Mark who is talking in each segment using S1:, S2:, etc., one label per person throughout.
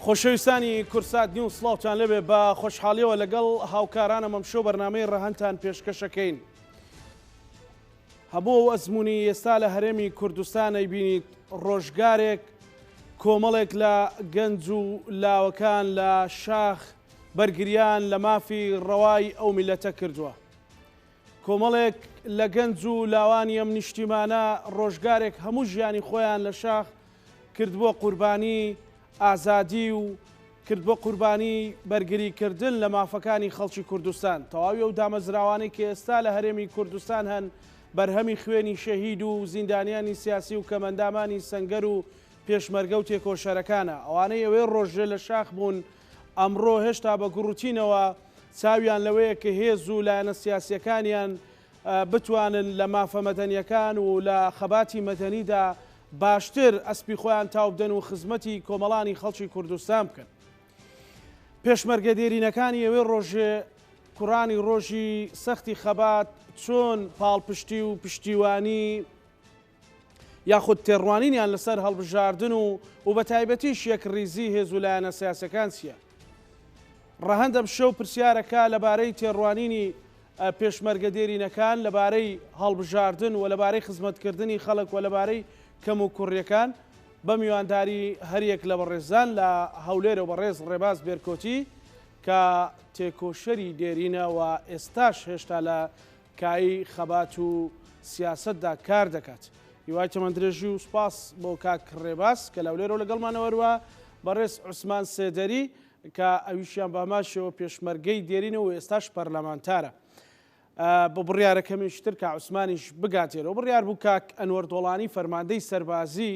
S1: خۆشەویستانی کورسات نیو سڵاوتان لەبێ بە خۆشحاڵیەوە لەگەڵ هاوکارانە مەمشۆ بەرنامەی ڕەهەنتان پێشکەشەکەین. هەموو ئەو ئەزمموی ئێستا لە هەرێمی کوردستانەی بینیت ڕۆژگارێک کۆمەڵێک لە گەنج و لاوەکان لە شاخ بەرگریان لە مافی ڕەوای ئەو میلەتە کردووە. کۆمەڵێک لە گەنج و لاوانی ئەم نیشتیمانە ڕۆژگارێک هەموو ژیانی خۆیان لە شاخ کرد بۆ قوربانی ئازادی و کرد بۆ قوربانی بەرگریکردن لە مافەکانی خەڵکی کوردستان. تەواوی ئەو دامەزراوانەی کە ئێستا لە هەرێمی کوردستان هەن بەرهەمی خوێنی شەهید و زیندانیانی سیاسی و کەمەندامانی سەنگەر و پێشمەرگە و تێکۆشەرەکانە. ئەوانەی ئەوەی ڕۆژێ لە شاخ بوون ئەمڕۆ هێشتا بە گوڕوتینەوە چاویان لەوەیە کە هێز و لایەنە سیاسیەکانیان بتوانن لە مافە مەدەنیەکان و لە خەباتی مەدەنیدا باشتر ئەسپی خۆیان تاو بدەن و خزمەتی کۆمەڵانی خەڵکی کوردستان بکەن. پێشمەرگە دێرینەکانی ئەوەی ڕۆژێ کوڕانی ڕۆژی سەختی خەبات چۆن پاڵپشتی و پشتیوانی یاخود تێڕوانینیان لەسەر هەڵبژاردن و بە تایبەتیش یەکڕیزی هێز و لایەنە سیاسەکان چییە؟ ڕەهەندە شەو پرسیارەکە لەبارەی تێڕوانینی پێشمەرگە دێرینەکان لەبارەی هەڵبژاردن و لەبارەی خزمەتکردنی خەڵک و لەبارەی کەم و کوڕیەکان بە میوانداری هەریەک لە بەڕێزان لە هەولێرە و بەڕێز ڕێباز بێرکۆتی کە تێکۆشەری دێرینەوە ئێستاش هێشتا لە کایی خەبات و سیاسەتدا کار دەکات. هیوای تەمەندرێژی و سوپاس بۆ کاک ڕێباز کە لە هەولێرەوە لەگەڵمانەوەروە بەڕێز عوسمان سێدەری کە ئەویشیان بەماشەوە پێشمەرگەی دێرینەوە و ئێستاش پەرلەمانتارە. بە بڕیارەکەمیشتر کە عوسمانیش بگاتێرەوە بڕیار بوو کاک ئەنوەر دۆڵانی فەرماندەی سەربازی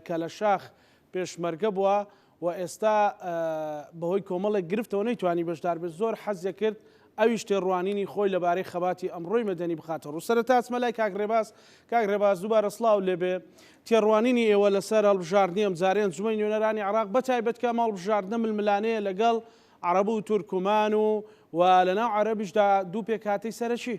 S1: کە لە شاخ پێشمەرگە بووە و ئێستا بەهۆی کۆمەڵێک گرفتەوە نەیتوانی بەشدار بێت زۆر حەزیە کرد ئەویش تێڕوانینی خۆی لەبارەی خەباتی ئەمڕۆی مەدەنی بخاتە ڕوو. سەرەتا چمە لای کاک ڕێباز دووبارە سڵاو لێبێ. تێڕوانینی ئێوە لەسەر هەڵبژاردننی ئەمجارێ ئەنجومەی نوێنەرانی عێراق بە تایبەت کە هەڵبژاردنە ململانەیە لەگەڵ عەرەب و تورکمان و لەناو عەرەبیشدا دوو پێکهاتەی سەرەکی.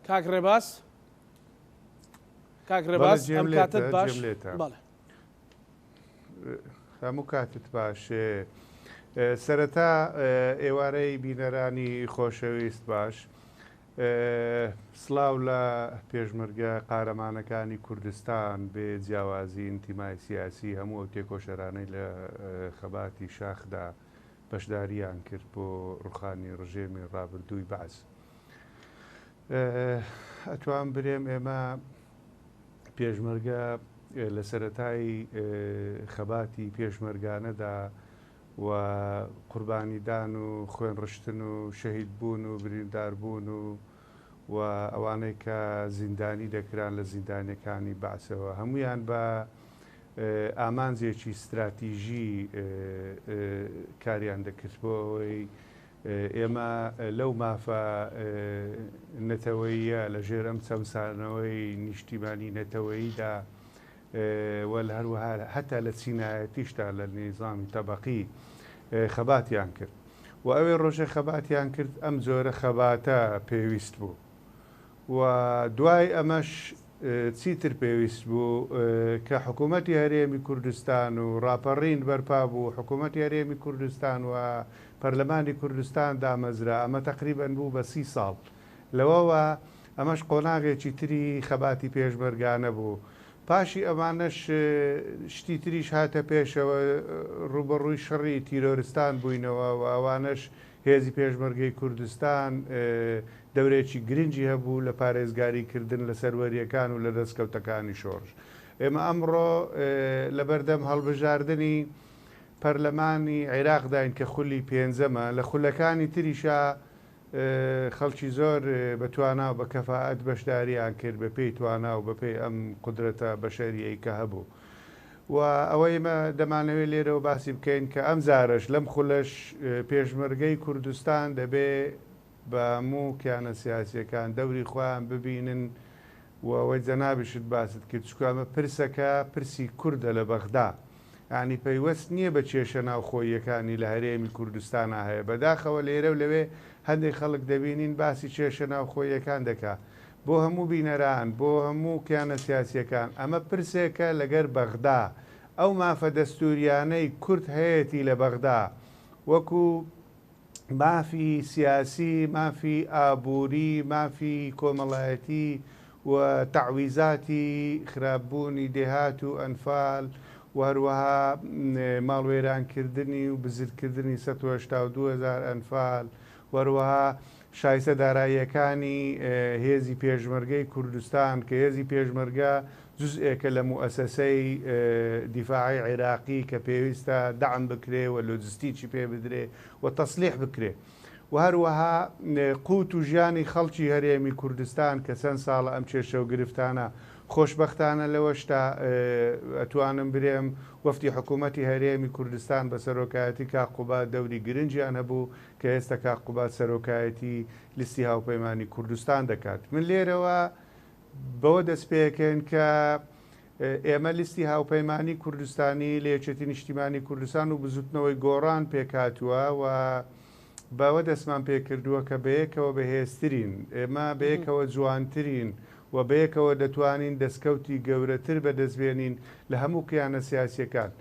S1: کاک ڕێباز ئەم کاتت باش بەڵێ
S2: هەموو کاتت باش. سەرەتا ئێوارەی بینەرانی خۆشەویست باش. سڵاو لە پێشمەرگە قارەمانەکانی کوردستان بێ جیاوازی ئینتیمای سیاسی هەموو ئەو تێکۆشەرانەی لە خەباتی شاخدا بەشداریان کرد بۆ ڕوخانی ڕژێمی ڕابردووی باز. ئەتوان برێم ئێمە پێشمەرگە لە سەرەتایی خەباتی پێشمەرگانەدا و قوربانیدان و خوێن ڕشتن و شەهید بوون و برینداربوون و ئەوانەی کە زیندانی دەکران لە زیندانیەکانی باسەوە هەمویان بە ئامانجێکی استراتیژی کاریان دەکرد بۆ ئەوەی ئێمە لەو مافە نەتەوەییە لە ژێر ئەم چەمسانەوەی نیشتیمانی نەتەوەییدا وەل هەروەها هەتا لە چینایەتیشتا لە نێزامی تەبەقی خەباتیان کرد و ئەوێ ڕۆژە خەباتیان کرد ئەم جۆرە خەباتە پێویست بوو و دوای ئەمەش چیتر پێویست بوو کە حکوومەتی هەرێمی کوردستان و ڕاپەڕین بەرپا بوو حکوومەتی هەرێمی کوردستان و پەرلەمانی کوردستان دامەزرا ئەمە تقریبەن بوو بە 30 ساڵ لەوەوە ئەمەش قۆناغێکی تری خەباتی پێشمەرگانە بوو. پاشی ئەمانەش شتی تریش هاتە پێشەوە ڕوبەڕووی شەڕی تیرۆرستان بووینەوە و ئەوانەش هێزی پێشمەرگەی کوردستان دەورێکی گرنگی هەبوو لە پارێزگاریکردن لە سەروەریەکان و لە دەستکەوتەکانی شۆڕش. ئێمە ئەمڕۆ لە بەردەم هەڵبژاردننی پەرلەمانی عێراقداین کە خولی پێنجەمە لە خولەکانی تریشە خەڵکی زۆر بەتوانا و بە کەفاعەت بەشداریان کرد بە پێی توانا و بە پێی ئەم قودرەتە بەشەریەی کە هەبوو و ئەوەی مە دەمانەوێت لێرەوە باسی بکەین کە ئەم زارش لەم خولەش پێشمەرگەی کوردستان دەبێ بە هەموو کیانە سیاسیەکان دەوری خۆیان ببینن و ئەوەی جەنابیشت باست کرد چکامە پرسەکە پرسی کووردە لە بەغدا ینی پەیوەست نییە بە کێشە ناوخۆیەکانی لە هەرێمی کوردستانە هەیە بەداخەوە لێرە و لەوێ هەندێک خەڵک دەبینین باسی کێشە ناوخۆیەکان دەکات بۆ هەموو بینەران بۆ هەموو کیانە سیاسیەکان ئەمە پرسێکە لەگەر بەغدا ئەو مافە دەستوریانەی کورد هەیەی لە بەغدا وەکو مافی سیاسی مافی ئابووری مافی کۆمەڵایەتی و تەعویزاتی خراپبوونی دێهات و ئەنفال و هەروەها ماڵوێرانکردنی و بزرکردنی 182,000 ئەنفال وەروەها شایستە داراییەکانی هێزی پێشمەرگەی کوردستان کە هێزی پێشمەرگە جزئێکە لە موئەسەسەی دیفاعی عێراقی کە پێویستە دەعم بکرێ و لۆجستیکی پێ بدرێ و تەسلیح بکرێ و هەروەها قوت و ژیانی خەڵکی هەرێمی کوردستان کە چەند ساڵە ئەم کێشە و گرفتانە خۆشبەختانە لەوەشتا ئەتوانم برێم وەفتی حکوومەتی هەرێمی کوردستان بە سەرۆکایەتی کاقوبات دەوری گرنگیان هەبوو کە ئێستا کاقوبات سەرۆکایەتی لیستی هاوپەیمانی کوردستان دەکات من لێرەوە بەوە دەست پێکەن کە ئێمە لیستی هاوپەیمانی کوردستانی لە یەکێتی نیشتیمانی کوردستان و بزوتنەوەی گۆڕان پێکاتووە و بەوە دەستمان پێکردووە کە بەیەکەوە بەهێزترین ئێمە بەیەکەوە جوانترین و بەیەکەوە دەتوانین دەستکەوتی گەورەتر بەدەستبێنین لە هەموو کیانە سیاسیەکان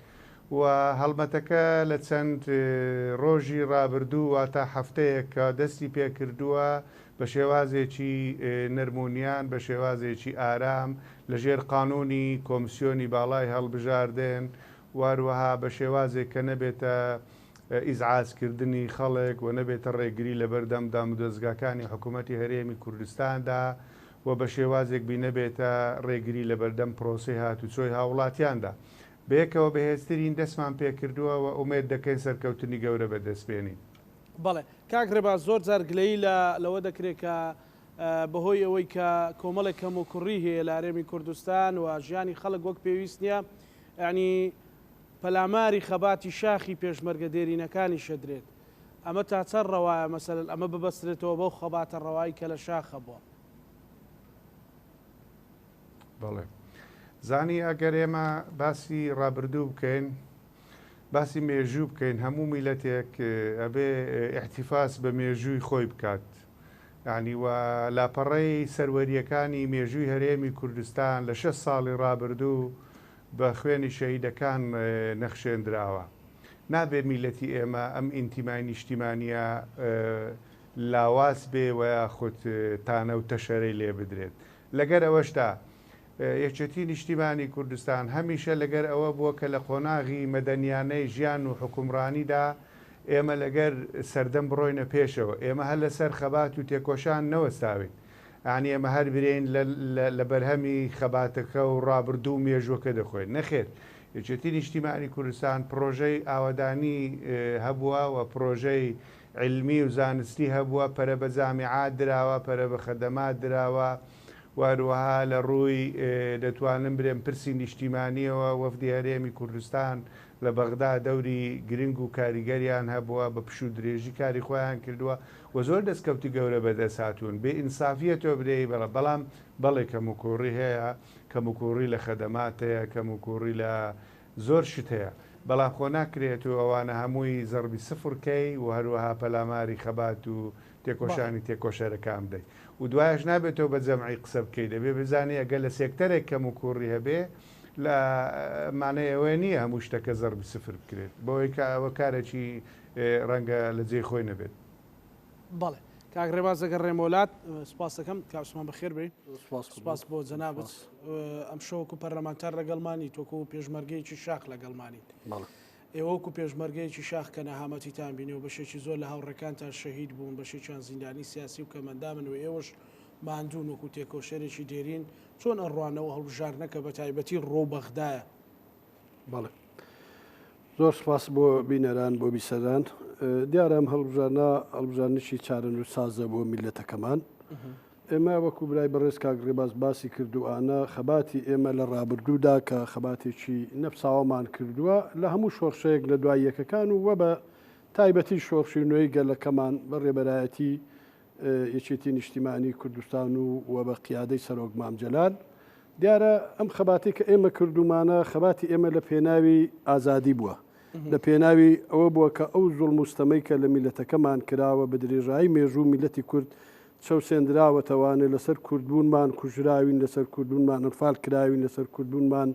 S2: و هەڵمەتەکە لە چەند ڕۆژی ڕابردوو واتە هەفتەیەک کە دەستی پێکردووە بە شێوازێکی نەرمونیان بە شێوازێکی ئارام لەژێر قانونی کۆمسیۆنی باڵای هەڵبژاردن واروەها بە شێوازێک کە نەبێتە ئیزعاجکردنی خەڵک و نەبێتە ڕێگری لە بەردەمدام و دەستگاکانی حکوومەتی هەرێمی کوردستاندا و بە شێوازێک بی نەبێتە ڕێگری لە بەردەم پرۆسی هاتوچۆی هاوڵاتیاندا بەیەکەوە بەهێزترین دەستمان پێکردووە و ئومێد دەکەین سەرکەوتنی گەورە بەدەستبێنین.
S1: بەڵێ کاکڕێبا زۆر جار گلەیی لەوە دەکرێت کە بەهۆی ئەوەی کە کۆمەڵێک کەم و کوڕی هەیە لە هەرێمی کوردستان و ژیانی خەڵک وەک پێویست نییە یعنی پەلاماری خەباتی شاخی پێشمەرگە دێرینەکانی شەدرێت ئەمە تا چەند ڕەوایە مەسەلەن ئەمە ببەسترێتەوە بەو خەباتە ڕەوایی کە لە شاخە بووە.
S2: بەڵێ زانی ئەگەر ئێمە باسی ڕابردوو بکەین باسی مێژوو بکەین هەموو میلەتێک ئەبێ احتیفاس بە مێژووی خۆی بکات یعنی و لاپەڕەی سەروەریەکانی مێژووی هەرێمی کوردستان لە 6 ساڵی ڕابردوو بە خوێنی شەهیدەکان نەخشێنراوە نابێ میلەتی ئێمە ئەم ئینتیمای نیشتیمانیە لاواز بێ و یاخود تانە و تەشەرەی لێ بدرێت لەگەر ئەوەشدا یەکێتی نیشتیمانی کوردستان هەمیشە لەگەر ئەوە بووە کە لە قۆناغی مەدەنیانەی ژیان و حکومڕانیدا ئێمە لەگەر سەردەم بڕۆینە پێشەوە ئێمە هەر لەسەر خەبات و تێکۆشان نەوەستاوین یعنی ئێمە هەر برێن لە بەرهەمی خەباتەکە و ڕابردوو و مێژوەکە دەخۆین نەخێر یەکێتی نیشتیمانی کوردستان پرۆژەی ئاوادانی هەبووە و پرۆژەی علمی و زانستی هەبووە پەرە بە جامیعات دراوە پەرە بە خەدەمات دراوە واروها لە ڕووی دەتوانم برێن پرسی نیشتیمانیەوە وەفدی هەرێمی کوردستان لە بەغدا دەوری گرنگ و کاریگەریان هەبووە بە پش و درێژی کاری خۆیان کردووە و زۆر دەستکەوتی گەورە بەدەست هاتوون بێ ئینسافیەتەوە برێ بەڵام بەڵێ کەموکوڕی هەیە کەموکوڕی لە خەدەمات هەیە کەموکوڕی لە زۆر شت هەیە بەڵام خۆ ناکرێت و ئەوانە هەمووی زەربی سفرکەی و هەروەها پەلاماری خەبات و تێکۆشانی تێکۆشەرەکان بدەیت و دوایش نابێتەوە بە جەمعی قسە بکەیت دەبێ بزانێ ئەگەر لە سێکتەرێک کەم و کوڕی هەبێ لە مانەیەوەی نییە هەموو شتەکە زەربی سفر بکرێت بۆی ئەوە کارێکی ڕەنگە لە جێی خۆی نەبێت.
S1: بەڵێ کاکڕێباز ئەگەر ڕێمۆلات سپاس دەکەم کاوسمان بەخێر بێ سپاس بۆ جەنابەت ئەم شەوەکو پەرلەمانتار لەگەڵمانی تۆکو و پێشمەرگەیەکی شاخ لەگەڵمانیت ئێوەکو پێشمەرگەیەکی شاخ کە نەهامەتیتان بینێ و بەشێکی زۆر لە هاوڕەکانتان شەهید بوون بەشێکیان زیندانی سیاسی و کەمەندامن و ئێوەش ماندوون وەکو تێکۆشێرێکی دێرین چۆن ئەڕوانەوە هەڵبژارنەکە بە تایبەتی ڕۆبەغدایە.
S3: بەڵێ زۆر سپاس بۆ بینەران بۆ بیسەران دیارە ئەم هەڵبژارنشی چارەنووس سازە بۆ میلەتەکەمان ئێمە وەکو برای بەڕێز کاکڕێباز باسی کردوانە خەباتی ئێمە لە ڕابردوودا کە خەباتێکی نەفساوەمان کردووە لە هەموو شۆڕشەیەک لە دوای یەکەکان و وە بە تایبەتی شۆڕشی نوێی گەلەکەمان بە ڕێبەرایەتی یەکێتی نیشتیمانی کوردستان و بە قیادەی سەرۆک مامجەلال دیارە ئەم خەباتی کە ئێمە کردومانە خەباتی ئێمە لە پێناوی ئازادی بووە لە پێناوی ئەوە بووە کە ئەو زوڵم مستەمەی کە لە میلەتەکەمان کراوە بە درێژایی مێژوو میلەتی کورد چەوسێنراوەتەوانێت لەسەر کوردبوونمان کوژراوین لەسەر کوردبوونمان ئەنفال کراوین لەسەر کوردبوونمان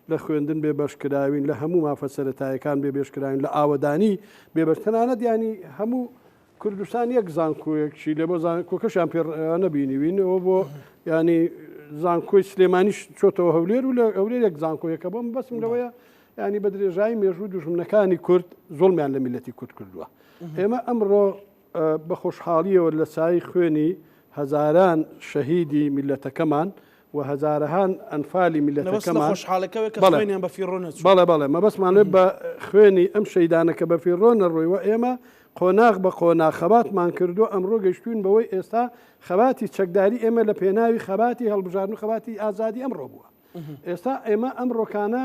S3: لە خوێندن بێبەش کراوین لە هەموو مافە سەرەتایەکان بێبێشکراوین لە ئاوەدانی بێبەشتەنانە دیانی هەموو کوردستان یەک زانکۆیەکشی لێ بۆ زانکۆکەشان پێ نەبینیوین ئەوە بۆ ینی زانکۆی سلێمانیش چۆتەوە هەولێر و لە هەولێر یەک زانکۆیەکە بۆم بەسم لەوەیە ینی بە درێژایی مێژوو دوژمنەکانی کورد زۆڵمیان لە میلەتی کورد کردووە ئێمە ئەمڕۆ بە خۆشحاڵیەوە لە سای خوێنی هەزاران شەهیدی میلەتەکەمان و هەزارەهان ئەنفالی میلەتەکەمان بەڵێ بەڵێ مەبەستمانێت بە خوێنی ئەم شەیدانەکە بە فیڕۆ نەڕۆیوە ئێمە قۆناغ بە قۆناغ خەباتمان کردو ئەمڕۆ گەشتوین بەوەی ئێستا خەباتی چەکداری ئێمە لە پێناوی خەباتی هەڵبژاردن و خەباتی ئازادی ئەمڕۆ بووە ئێستا ئێمە ئەم ڕۆکانە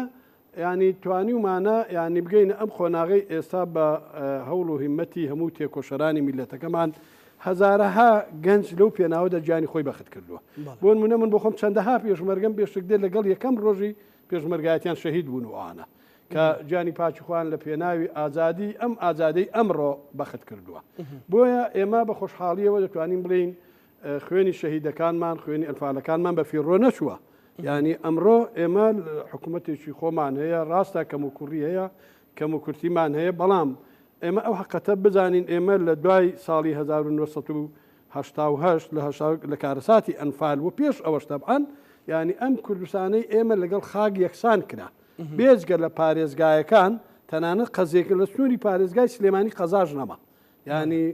S3: ینی توانیومانە ینی بگەینە ئەم خۆناغی ئێستا بە هەوڵ و هیمەتی هەموو تێکۆشەرانی میلەتەکەمان هەزارەها گەنج لەو پێناوەدا گیانی خۆی بەخت کردووە بۆ نمونە من بۆ خۆم چەندەها پێشمەرگەم بێشک دێ لەگەڵ یەکەم ڕۆژی پێشمەرگایەتیان شەهید بوون و ئانە کە گیانی پاچی خوان لە پێناوی ئازادی ئەم ئازادەی ئەمڕۆ بەخت کردووە بۆیە ئێمە بە خۆشحاڵیەوە دەتوانین بڵین خوێنی شەهیدەکانمان خوێنی ئەنفالەکانمان بە فیڕۆ نەچووە ینی ئەمڕۆ ئێمە حکوومەتێکی خۆمان هەیە ڕاستە کەم و کوڕی هەیە کەم و کورتیمان هەیە بەڵام ئێمە ئەو حقەتە بزانین ئێمە لە دوای ساڵی 1970 لە کارەساتی ئەنفال و پێش ئەوەش تەبعاً ینی ئەم کوردستانەی ئێمە لەگەڵ خاک یەکسان کرا بێجگە لە پارێزگایەکان تەنانەت قەزێکە لە سنووری پارێزگای سلێمانی قەزاژ نەما ینی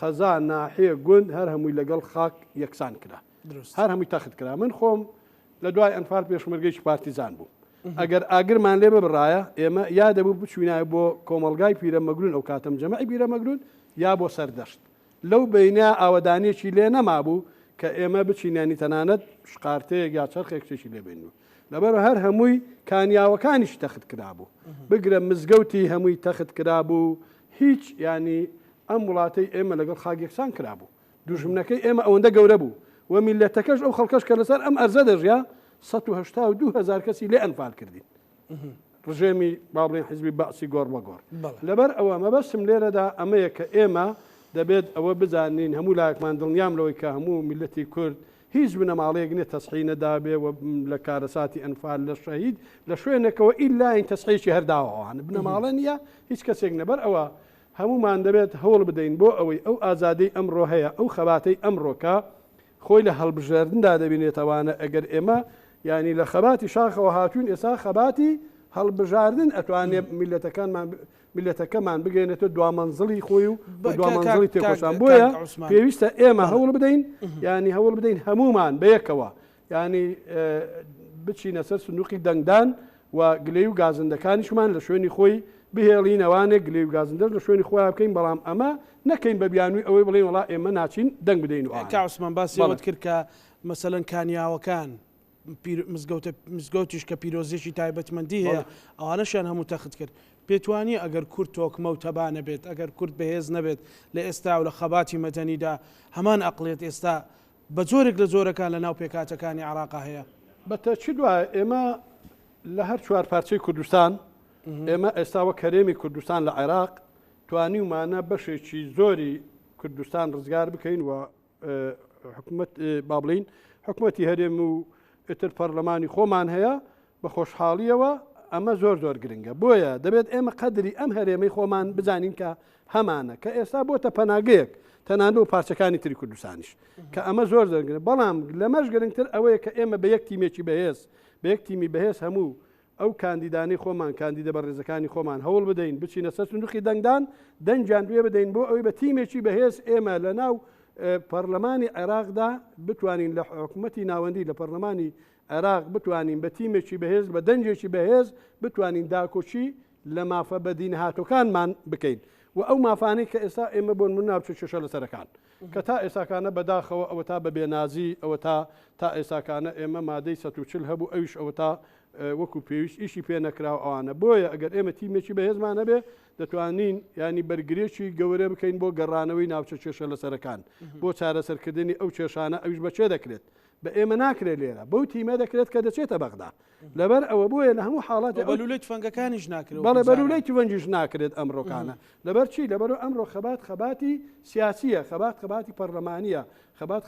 S3: قەزا ناحەیە گوند هەر هەمووی لەگەڵ خاک یەکسان کرا هەر هەمووی تەخت کرا من خۆم لە دوای ئەنفال پێشمەرگەیەکی پارتیزان بوو ئەگەر ئاگرمان لێ ببڕایە ئێمە یا دەبوو بچوینای بۆ کۆمەلگای پیرەمەگرون ئەو کاتەم جەمەعی پیرەمەگرون یا بۆ سەردەشت لەو بینە ئاوەدانێکی لێ نەمابوو کە ئێمە بچینانی تەنانەت شقارتەیەک یا چەرخێکشتێکی لێبێن لەبەر هەر هەمووی کانیاوەکانیش تەخت کرابوو بگرە مزگەوتی هەمووی تەخت کرابوو هیچ ینی ئەم وڵاتەی ئێمە لەگەڵ خاک یەکسان کرابوو دوژمنەکەی ئێمە ئەوەندە گەورە بوو و میلەتەکەش ئەو خەڵکەش کە لەسەر ئەم ئەرزە دەژیا 182,000 کەسی لێ ئەنفال کردین ڕژێمی با بڵێن حیزبی بەعسی گۆڕ بە گۆڕ لەبەر ئەوە مەبەستم لێرەدا ئەمەیە کە ئێمە دەبێت ئەوە بزانین هەموو لایەکمان دڵنیام لەوەی کە هەموو میلەتی کورد هیچ بنەماڵەیەک نیە تەسحی نەدابێ و لە کارەساتی ئەنفال لە شەهید لە شوێنێکەوە ئیلاین تەسحیشی هەرداوەوانە بنەماڵە نیە هیچ کەسێک نەبەر ئەوە هەمومان دەبێت هەوڵ بدەین بۆ ئەوەی ئەو ئازادەی ئەمڕۆ هەیە ئەو خەباتەی ئەمڕۆکە خۆی لە هەڵبژاردندا دەبینێتەوانە ئەگەر ئێمە ینی لە خەباتی شاخەوە هاتوون ئێستا خەباتی هەڵبژاردن ئەتوانێت میلەتەکەمان بگەێنێتە دوامەنزڵی خۆی و دوامەنزڵی تێکۆشان بۆیە پێویستە ئێمە هەوڵ بدەین ینی هەوڵ بدەین هەمومان بەیەکەوە ینی بچینە سەر سندوقی دەنگدان و گلەی و گازندەکانیشمان لە شوێنی خۆی بهێڵینەوانێک گلێ و گازندەر لە شوێنی خۆیان بکەین بەڵام ئەمە نەکەین بە بیانووی ئەوەی بڵێن وڵا ئێمە ناچین دەنگ بدەین و
S1: عوسمان باسیەوەت کرد کە مەسەلەن کانیاوەکان مزگەوتیش کە پیرۆزیێکی تایبەتمەندی هەیە ئەوانەشیان هەموو تەخت کرد پێتوانی ئەگەر کورد تۆکمە و تەبانە بێت ئەگەر کورد بەهێز نەبێت لە ئێستا و لە خەباتی مەدەنیدا هەمان ئەقلێت ئێستا بە جۆرێک لە جۆرەکان لە ناو پێکاتەکانی عێراق هەیە
S3: بەتەچی دوایە ئێمە لە هەر چوار پارچەی کوردستان ئێمە ئێستاوە کەرێمی کوردستان لە عێراق توانیومانە بەشێکی زۆری کوردستان ڕزگار بکەین و حکومەت با بڵین حکومەتی هەرێم و ئتر پەرلەمانی خۆمان هەیە بە خۆشحاڵیەوە ئەمە زۆر زۆر گرنگە بۆیە دەبێت ئێمە قەدری ئەم هەرێمەی خۆمان بزانین کە هەمانە کە ئێستا بۆتە پەناگەیەک تەنانە و پارچەکانی تری کوردستانیش کە ئەمە زۆر دەرگرن بەڵام لەمەش گرنگتر ئەوەیە کە ئێمە بە یەک تیمێکی بەهێز بە یەک تیمی بەهێز هەموو ئەو کاندیدانی خۆمان کاندیدە بەڕێزەکانی خۆمان هەوڵ بدەین بچینە سەر سندوقی دەنگدان دەنجیان دوێ بدەین بۆ ئەوەی بە تیمێکی بەهێز ئێمە لە ناو پەرلەمانی عێراقدا بتوانین لە حکوومەتی ناوەندی لە پەرلەمانی عێراق بتوانین بە تیمێکی بەهێز بە دەنجێکی بەهێز بتوانین داکۆچی لە مافە بەدین هاتووکانمان بکەین و ئەو مافانەی کە ئێستا ئێمە بۆن من ناوچە چێشە لەسەرەکان کە تا ئێساکانە بەداخەوە ئەوە تا بە بێنازی ئەوە تا ئێساکانە ئێمە مادەی 140 هەبوو ئەویش ئەوە تا وەکو پێویست ئیشی پێ نەکراو ئەوانە بۆیە ئەگەر ئێمە تیمێکی بەهێزمان هەبێ دەتوانین ینی بەرگرێکی گەورە بکەین بۆ گەڕانەوەی ناوچە چێشە لەسەرەکان بۆ چارەسەرکردنی ئەو کێشانە ئەویش بەچێ دەکرێت بە ئێمە ناکرێت لێرە بەو تیمە دەکرێت کە دەچێتە بەغدا لەبەر ئەوە بۆیە لە هەموو حاڵات
S1: بەلولەی تفەنگەکانیش ناکرێت
S3: بەڵێ بەلولەی تفەنگیش ناکرێت ئەمڕۆکانە لەبەر چی لەبەر ئەمڕۆ خەباتی سیاسیە خەباتی پەرلەمانیە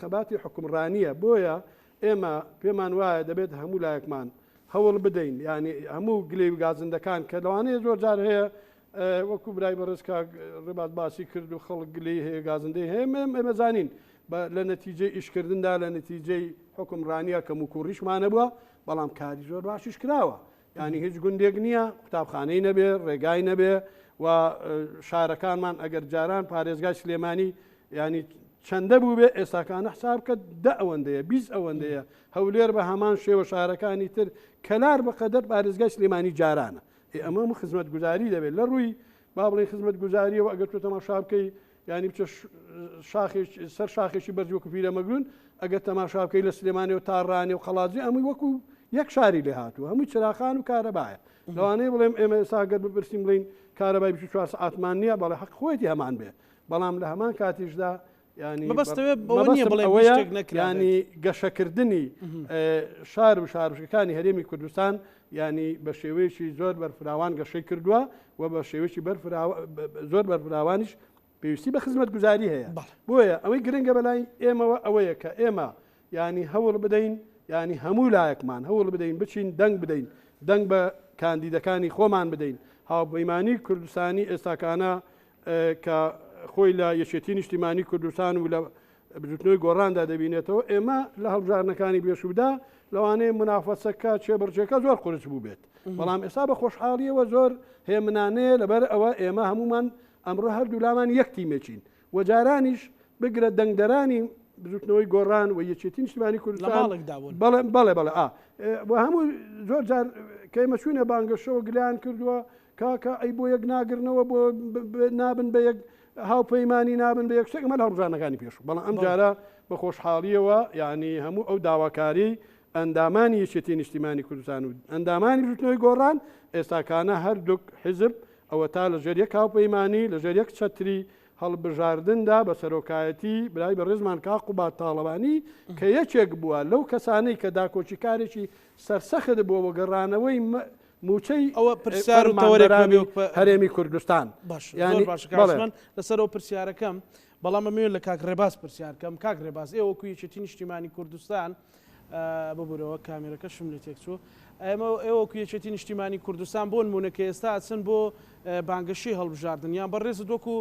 S3: خەباتی حکومڕانیە بۆیە ئێمە پێمان وایە دەبێت هەموو لایەکمان هەوڵ بدەین ینی هەموو گلەی گازندەکان کە لەوانەیە زۆر جار هەیە وەکو برای بەڕێزکە ڕێبات باسی کرد و خەڵک گلەی هەیە گازندەی هەیە ئێمە زانین لە نەتیجەی ئیشکردندا لە نەتیجەی حکومڕانیە کە موکوڕیشمانە بووە بەڵام کاری زۆر باشیش کراوە ینی هیچ گوندێک نییە قوتابخانەی نەبێ ڕێگای نەبێ و شارەکانمان ئەگەر جاران پارێزگای سلێمانی ینی چەندە بوو بێ ئێستاکانە حساب کە 10 ئەوەندەیە 20 ئەوەندەیە هەولێر بە هەمان شێوە شارەکانی تر کەلار بەقەدەر پارێزگای سلێمانی جارانە ئەمە خزمەت گوزاری دەبێت لە ڕووی با بڵێ خزمەت گوزاریەوە ئەگەر تۆ تەماشا بکەی ینی بچە سەر شاخێکی بەرز وەکو پیرەمەگرون ئەگەر تەماشا بکەی لە سلێمانی و تاڕانی و خەڵاجی ئەمووی وەکو یەک شاری لێ هاتووە هەمووی چراخان و کارەبایە لەوانەیە بڵێم ئێمە ئێساگەر بپرسیم بڵین کارەبای 24 ساعتمان نییە بەڵێ حەق خۆیەتی هەمان بێ بەڵام لە هەمان کاتیشدا ینی گەشەکردنی شار و شارشەکانی هەرێمی کوردستان ینی بە شێوەیەکی زۆر بەرفراوان گەشەی کردووە و بە شێوەیەکی زۆر بەرفراوانیش پێویستی بە خزمەت گوزاری هەیە بۆیە ئەوەی گرنگە بەلای ئێمەوە ئەوەیە کە ئێمە ینی هەوڵ بدەین ینی هەموو لایەکمان هەوڵ بدەین بچین دەنگ بدەین دەنگ بە کاندیدەکانی خۆمان بدەین هاوپەیمانی کوردستانی ئێستاکانە کە خۆی لە یەکێتی نیشتیمانی کوردستان و لە بجوتنەوەی گۆڕاندا دەبینێتەوە ئێمە لە هەڵبژارنەکانی بێشودا لەوانەیە منافەسەکە چێبڕجێکە زۆر قورس بوو بێت بەڵام ئێستا بە خۆشحاڵیەوە زۆر هێمنانەیە لەبەر ئەوە ئێمە هەمومان ئەمڕۆ هەردوو لامان یەک تیمێکین و جارانیش بگرە دەنگدەرانی بجوتنەوەی گۆڕان و یەکێتی نیشتیمانی کوردستان بەڵێ بە هەموو زۆر جار کەمە چوونە بانگەشەوە گلیان کردووە کاکە ئەی بۆ یەک ناگرنەوە بۆ نابن بە یەک هاوپەیمانی نابن بە یەک شتێکمە لە هەڵبژارنەکانی پێش بەڵام ئەم جارە بە خۆشحاڵیەوە ینی هەموو ئەو داواکاری ئەندامانی یەکێتی نیشتیمانی کوردستان و ئەندامانی بژوتنەوەی گۆڕان ئێستاکانە هەردووک حیزب ئەوە تا لە ژێر یەک هاوپەیمانی لە ژێر یەک چەتری هەڵبژاردندا بە سەرۆکایەتی برای بە ڕێزمان کاق و باتاڵەوانی کە یەکێک بووە لەو کەسانەی کە داکۆچی کارێکی سەرسەخت بووە بۆ گەڕانەوەی موچەی
S1: ئەوە پرسیار و تەوەرەکانی
S3: هەرێمی کوردستان
S1: باشمان لەسەرەوە پرسیارەکەم بەڵام ئەمەوێت لە کاک ڕێباز پرسیارکەم کاک ڕێباز ئێوەکو یەکێتی نیشتیمانی کوردستان ببوورەوە کامێرەکەشم لێ تێکچوو ئێوەکو یەکێتی نیشتیمانی کوردستان بۆ نمونەکە ئێستا ئەچن بۆ بانگەشی هەڵبژاردن یان بەڕێزت وەکو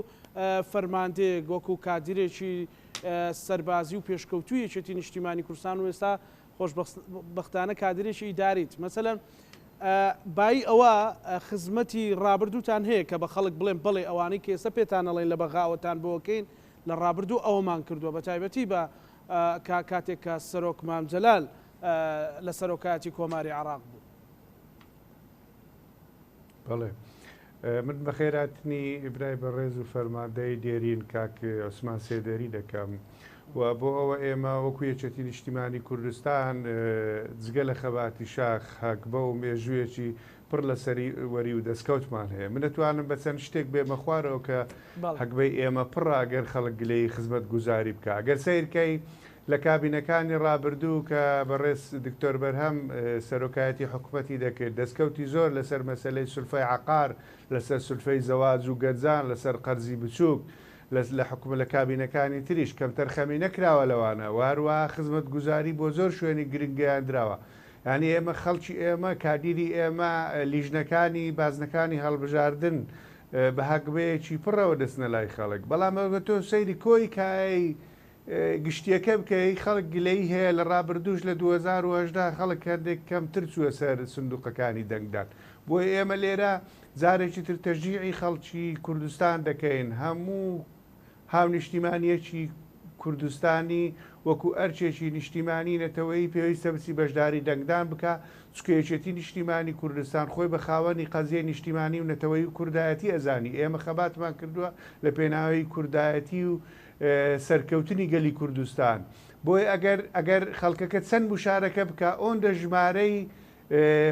S1: فەرماندەیەک وەکو کادیرێکی سەربازی و پێشکەوتوی یەکێتی نیشتیمانی کوردستان و ئێستا خۆشبەختانە کادرێکی ئیداریت مەسەلەن بای ئەوە خزمەتی ڕابردووتان هەیە کە بە خەڵک بڵێن بڵێ ئەوانەی کە ئێستا پێتانەڵێن لە بەغاوەتان بۆکەین لە ڕابردوو ئەوەمان کردووە بە تایبەتی بە کاتێک کە سەرۆک مام جەلال لە سەرۆکایەتی کۆماری عێراق بوو.
S2: بەڵێ من بەخێراتنی ئیبرای بەڕێز و فەرماندەی دێرین کاک عوسمان سێدەری دەکەم و بۆ ئەوە ئێمە وەکو یەکێتی نیشتیمانی کوردستان جگە لە خەباتی شاخ هەکبە و مێژوویەکی پڕ لە سەری وەری و دەستکەوتمان هەیە من دەتوانم بە چەند شتێک بێمە خوارەوە کە هەکبەی ئێمە پڕە ئەگەر خەڵک گلەی خزمەت گوزاری بکە ئەگەر سیرکەی لە کابینەکانی ڕابردوو کە بەڕێز دکتۆر بەرهەم سەرۆکایەتی حکوومەتی دەکرد دەستکەوتی زۆر لەسەر مەسەلەی سولفەی عقار لەسەر سولفەی زەواج و گەنجان لەسەر قەرزی بچووک لە حکومە لە کابینەکانی تریش کەم تەرخەمی نەکراوە لەوانە وهروە خزمەت گوزاری بۆ زۆر شوێنی گرنگیان درراوە ینی ئێمە خەڵکی ئێمە کادیری ئێمە لیژنەکانی بازنەکانی هەڵبژاردن بە هەکبەیەکی پڕەوە دەستنە لای خەڵک بەڵام ئەوە تۆ سەیری کۆی کای گشتیەکە بکەی خەڵک گلەی هەیە لە ڕابردوش لە 2010 خەڵک هەندێک کەمتر چووە سەر سندوقەکانی دەنگدان بۆی ئێمە لێرە جارێکی تر تەشجیعی خەڵکی کوردستان دەکەین هەموو هاو نیشتیمانیەکی کوردستانی وەکو ئەرچێکی نیشتیمانی نەتەوەی پێویستە بچی بەشداری دەنگدان بکە چکە یەکێتی نیشتیمانی کوردستان خۆی بە خاوەنی قەزیە نیشتیمانی و نەتەوەی و کوردایەتی ئەزانی ئێمە خەباتمان کردووە لە پێناوی کوردایەتی و سەرکەوتنی گەلی کوردستان بۆی ئەگەر خەڵکەکە چەند بشارەکە بکە ئەوەندە ژمارەی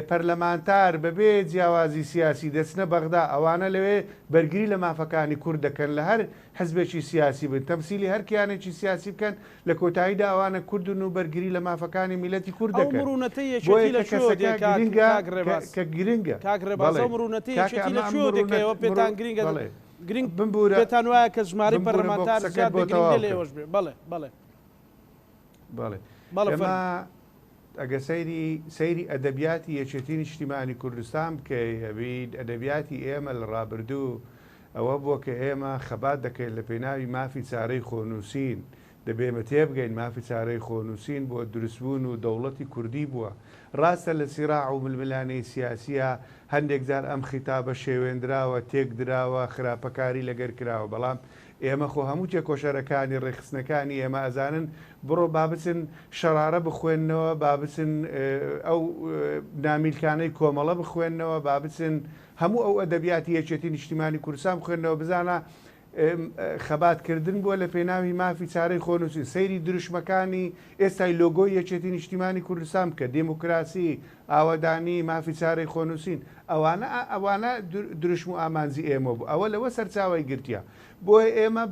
S2: پەرلەمانتار بەبێ جیاوازی سیاسی دەچنە بەغدا ئەوانە لەوێ بەرگری لە مافەکانی کورد دەکەن لە هەر حزبێکی سیاسی بن تەمسیلی هەر کیانێکی سیاسی بکەن لە کۆتاییدا ئەوانە کوردن و بەرگری لە مافەکانی میلەتی کورد دەکەن کە گرنگە
S1: گرنگ بێتان وایە کە ژماری پەرلەمانتار زیاد بگرنگە لێوەش بێ بەڵێ
S2: ئێمە ئەگە سەیری ئەدەبیاتی یەکێتی نیشتیمانی کوردستان بکەیت ئەدەبیاتی ئێمە لە ڕابردوو ئەوە بووە کە ئێمە خەبات دەکەین لە پێناوی مافی چارەی خۆنووسین دەبێمە تێبگەین مافی چارەی خۆنووسین بۆ دروستبوون و دەوڵەتی کوردی بووە ڕاستە لە سیراع و ململانەی سیاسیە هەندێک جار ئەم خیتابە شێوێنراوە تێک دراوە خراپەکاری لەگەر کراوە بەڵام ئێمە خۆ هەموو تێکۆشەرەکانی ڕێخستنەکانی ئێمە ئەزانن بڕۆ بابچن شەرارە بخوێننەوە بابچن ئەو نامیلکانەی کۆمەڵە بخوێننەوە بابچن هەموو ئەو ئەدەبیاتی یەکێتی نیشتیمانی کوردستان بخوێننەوە بزانە خەباتکردن بووە لە پێناوی مافی چارەی خۆنووسی سەیری دروشمەکانی ئێستای لۆگۆی یەکێتی نیشتیمانی کوردستان بکە دموکراسی ئاوەدانی مافی چارەی خۆنووسین ئەوانە دروشم و ئامانزی ئێمە بوو ئەوە لەوە سەرچاوی گرتیا بۆی ئێمە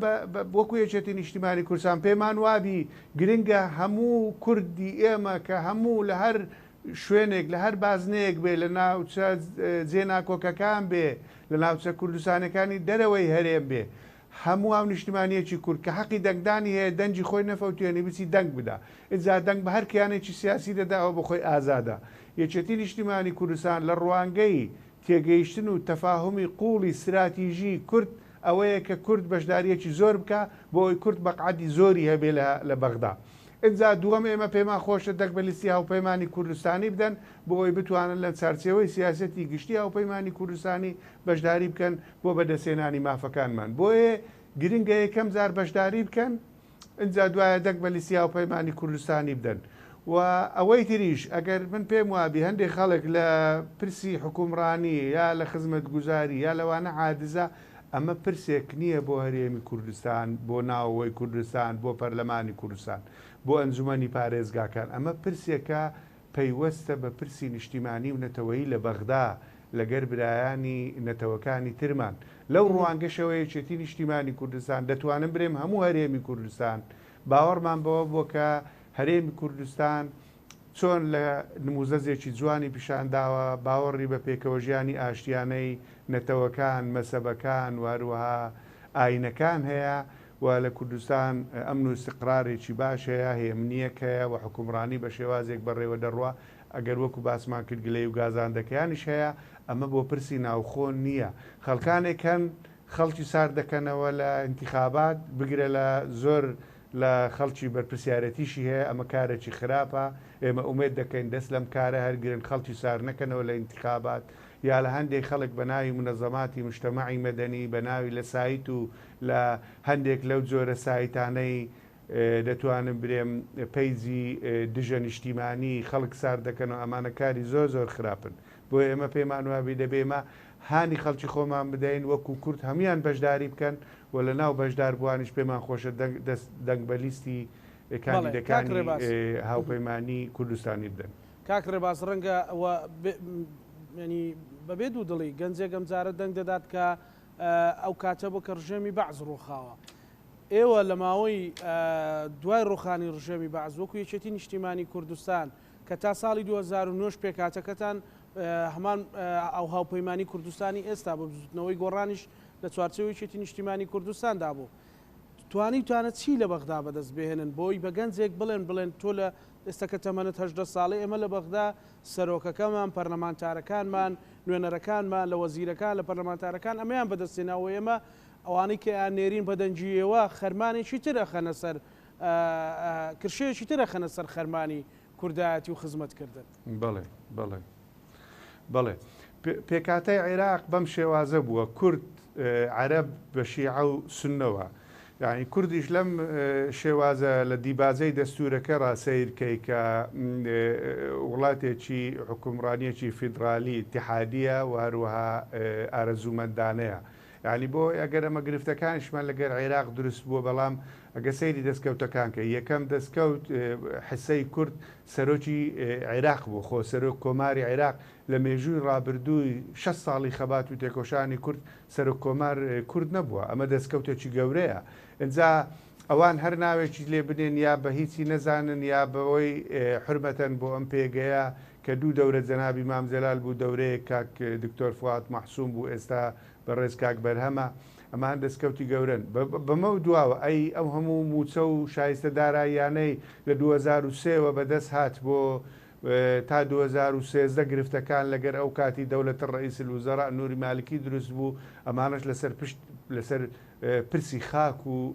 S2: وەکو یەکێتی نیشتیمانی کوردستان پێمان وابی گرنگە هەموو کوردی ئێمە کە هەموو لە هەر شوێنێک لە هەر بازنەیەک بێ لە ناوچە جێناکۆکەکان بێ لە ناوچە کوردستانەکانی دەرەوەی هەرێم بێ هەموو ئەو نیشتیمانیەکی کورد کە حەقی دەنگدانی هەیە دەنجی خۆی نەفەوتێنی بچی دەنگ بدا ئجا دەنگ بە هەر کیانێکی سیاسی دەداەوە بە خۆی ئازادە یەکێتی نیشتیمانی کوردستان لە ڕوانگەی تێگەیشتن و تەفاهمی قوڵی استراتیژی کورد ئەوەیە کە کورد بەشداریەکی زۆر بکە بۆ ئەوی کورد بەقعدی زۆری هەبێ لە بەغدا ئجا دووەم ئێمە پێمان خۆشە دەک بە لیستی هاوپەیمانی کوردستانی بدەن بۆ ئەوی بتوانن لە چارچێوەی سیاسەتی گشتی هاوپەیمانی کوردستانی بەشداری بکەن بۆ بەدەستێنانی مافەکانمان بۆیە گرنگە یەکەم جار بەشداری بکەن ئجا دوایە دەک بە لیستی هاوپەیمانی کوردستانی بدەن و ئەوەی تریش ئەگەر من پێم وابی هەندێک خەڵک لە پرسی حکومڕانی یا لە خزمەت گوزاری یا لەوانە عادزە ئەمە پرسێک نییە بۆ هەرێمی کوردستان بۆ ناوەوەی کوردستان بۆ پەرلەمانی کوردستان بۆ ئەنجومەنی پارێزگاکان ئەمە پرسێکە پەیوەستە بە پرسی نیشتیمانی و نەتەوەیی لە بەغدا لەگەر برایانی نەتەوەکانی ترمان لەو ڕوانگەشەوە یەکێتی نیشتیمانی کوردستان دەتوانم برێم هەموو هەرێمی کوردستان باوەڕمان بەوە بۆ کە هەرێمی کوردستان چۆن لە نموزەزێکی جوانی پیشانداوە باوەڕی بە پێکەوەژیانی ئاشتیانەی نەتەوەکان مەسەبەکان واروەها ئاینەکان هەیە و لە کوردستان ئەمن و استقرارێکی باش هەیە هێمنیەک هەیە و حکومڕانی بە شێوازێک بەڕێوە دەڕوە ئەگەر وەکو باسمان کرد گلەی و گازاندەکەیانیش هەیە ئەمە بۆ پرسی ناوخۆن نییە خەڵکانێک هەن خەڵکی سار دەکەنەوە لە انتخابات بگرە لە زۆر لە خەڵکی بەرپرسیارەتیشی هەیە ئەمە کارێکی خراپە ئێمە ئومێد دەکەین دەست لەم کارە هەرگرن خەڵکی سار نەکەنەوە لە انتخابات یا لە هەندێک خەڵک بە ناوی منەزەماتی مجتەمەعی مەدەنی بە ناوی لە سایت و لە هەندێک لەو جۆرە سایتانەی دەتوانم برێم پەیجی دژە نیشتیمانی خەڵک سار دەکەن و ئەمانە کاری زۆر زۆر خراپن بۆ ئێمە پێمان وابی دەبێمە هانی خەڵکی خۆمان بدەین وەکو کورد هەمویان بەشداری بکەن و لە ناو بەشدار بوانیش پێمان خۆشە دەنگ بە لیستی کاندیدەکانی هاوپەیمانی کوردستانی بدەن
S1: کاک ڕێباز ڕەنگە ینی بەبێ دوو دڵی گەنجێک ئەم جارە دەنگ دەدات کە ئەو کاتە بۆ کە ڕژێمی بەعز ڕووخاوە ئێوە لە ماوەی دوای ڕوخانی ڕژێمی بەعز وەکو یەکێتی نیشتیمانی کوردستان کە تا ساڵی 2009 پێکاتەکەتان هەمان ئەو هاوپەیمانی کوردستانی ئێستا بۆ بزوتنەوەی گۆڕانیش لە چوارچێوەی یەکێتی نیشتیمانی کوردستاندا بوو توانیتوانە چی لە بەغدا بەدەست بهێنن بۆی بە گەنجێک بڵێن تۆ لە ئێستا کە تەمەنت 18 ساڵی ئێمە لە بەغدا سەرۆکەکەمان پەرلەمانتارەکانمان نوێنەرەکانمان لە وەزیرەکان لە پەرلەمانتارەکان ئەمەیان بەدەستێناوە ئێمە ئەوانەی کە یان نێرین بەدەنجیەوە خەرمانێکی ترە خەنە سەر کرشەیەکی ترە خەنە سەر خەرمانی کوردایەتی و خزمەتکردن
S2: بەڵێ بەڵێ پێکاتەی عێراق بەم شێوازە بووە کورد عەرەب بە شیعە و سوننەوە یعنی کوردیش لەم شێوازە لە دیبازەی دەستورەکە ڕاستەیرکەی کە وڵاتێکی حکومڕانیەکی فیدرالی اتحادیە و هەروەها ئارەزومەندانەیە یعنی بۆ ئەگەر ئەمە گرفتەکانیشمان لەگەر عێراق دروست بووە بەڵام ئەگە سەیری دەستکەوتەکان کە یەکەم دەستکەوت حسەی کورد سەرۆکی عێراق بوو خۆ سەرۆک کۆماری عێراق لە مێژووی ڕابردووی 6 ساڵی خەبات و تێکۆشانی کورد سەرۆک کۆمار کورد نەبووە ئەمە دەستکەوتێکی گەورەیە ئەجا ئەوان هەر ناوێکی لێ بنێن یا بە هیچی نەزانن یا بەوەی حرمەتەن بۆ ئەم پێگەیە کە دوو دەورە جەنابی مام جەلال بوو دەورەیە کاک دکتۆر فواد مەحسووم بوو ئێستا بەڕێز کاک بەرهەمە ئەمان دەستکەوتی گەورن بەمە دواوە ئەی ئەو هەموو موچە و شایستە داراییانەی لە 2023وە بەدەست هات بۆ تا 2013 گرفتەکان لەگەر ئەو کاتی دەوڵەتە ڕئیس الوزەرا نووری مالکی دروست بوو ئەمانش لەسەر پرسی خاک و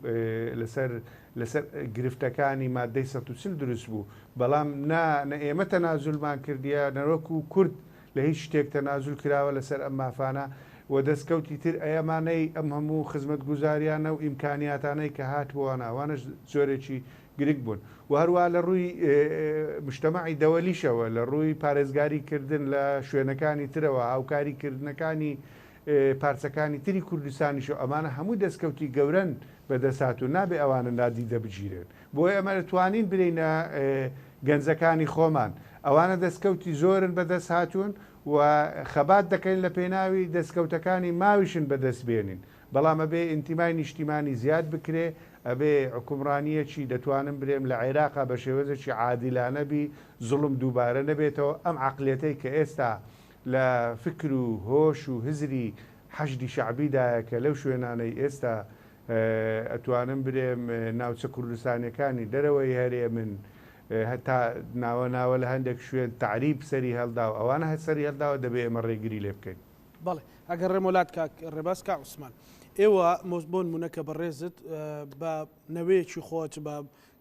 S2: لەسەر گرفتەکانی مادەی 140 دروست بوو بەڵام نە ئێمە تەنازولمان کردیە نەوەکو کورد لە هیچ شتێک تەنازول کراوە لەسەر ئەم مافانە و دەستکەوتی تر ئەیەمانەی ئەم هەموو خزمەت گوزاریانە و ئیمکانیاتانەی کە هاتبووانە ئەوانش زۆرێکی گرنگ بوون و هەروە لە ڕووی مجتەمەعی دەوەلیشەوە لە ڕووی پارێزگاریکردن لە شوێنەکانی ترەوە هاوکاریکردنەکانی پارچەکانی تری کوردستانیشە ئەمانە هەموو دەستکەوتی گەورن بەدەسات و نابێ ئەوانە نادی دەبگیرێن بۆی ئەمە دەتوانین برینە گەنجەکانی خۆمان ئەوانە دەستکەوتی زۆرن بەدەست هاتوون و خەبات دەکەین لە پێناوی دەستکەوتەکانی ماویشن بەدەست بێنین بەڵام ئەبێ ئینتیمای نیشتیمانی زیاد بکرێ ئەبێ حکومڕانیەکی دەتوانم برێم لە عێراقا بە شێوەزێکی عادیلانەبی زوڵم دووبارە نەبێتەوە ئەم عقلێتەی کە ئێستا لە فکر و هۆش و هزری حەشدی شعبیدایە کە لەو شوێنانەی ئێستا ئەتوانم برێم ناوچە کوردستانەکانی دەرەوەی هەرێ من هەتا ناوە لە هەندێک شوێن تعریب سەری هەڵدا و ئەوانە هە سەری هەڵداوە دەبێ ئەمە ڕێگری لێ بکەین
S1: بەڵێ ئەگەر ڕێمۆلات ڕێباز کا عوسمان ئێوە مۆزبۆن مونەکە بەڕێزت بە نەوەیەکی خۆت بە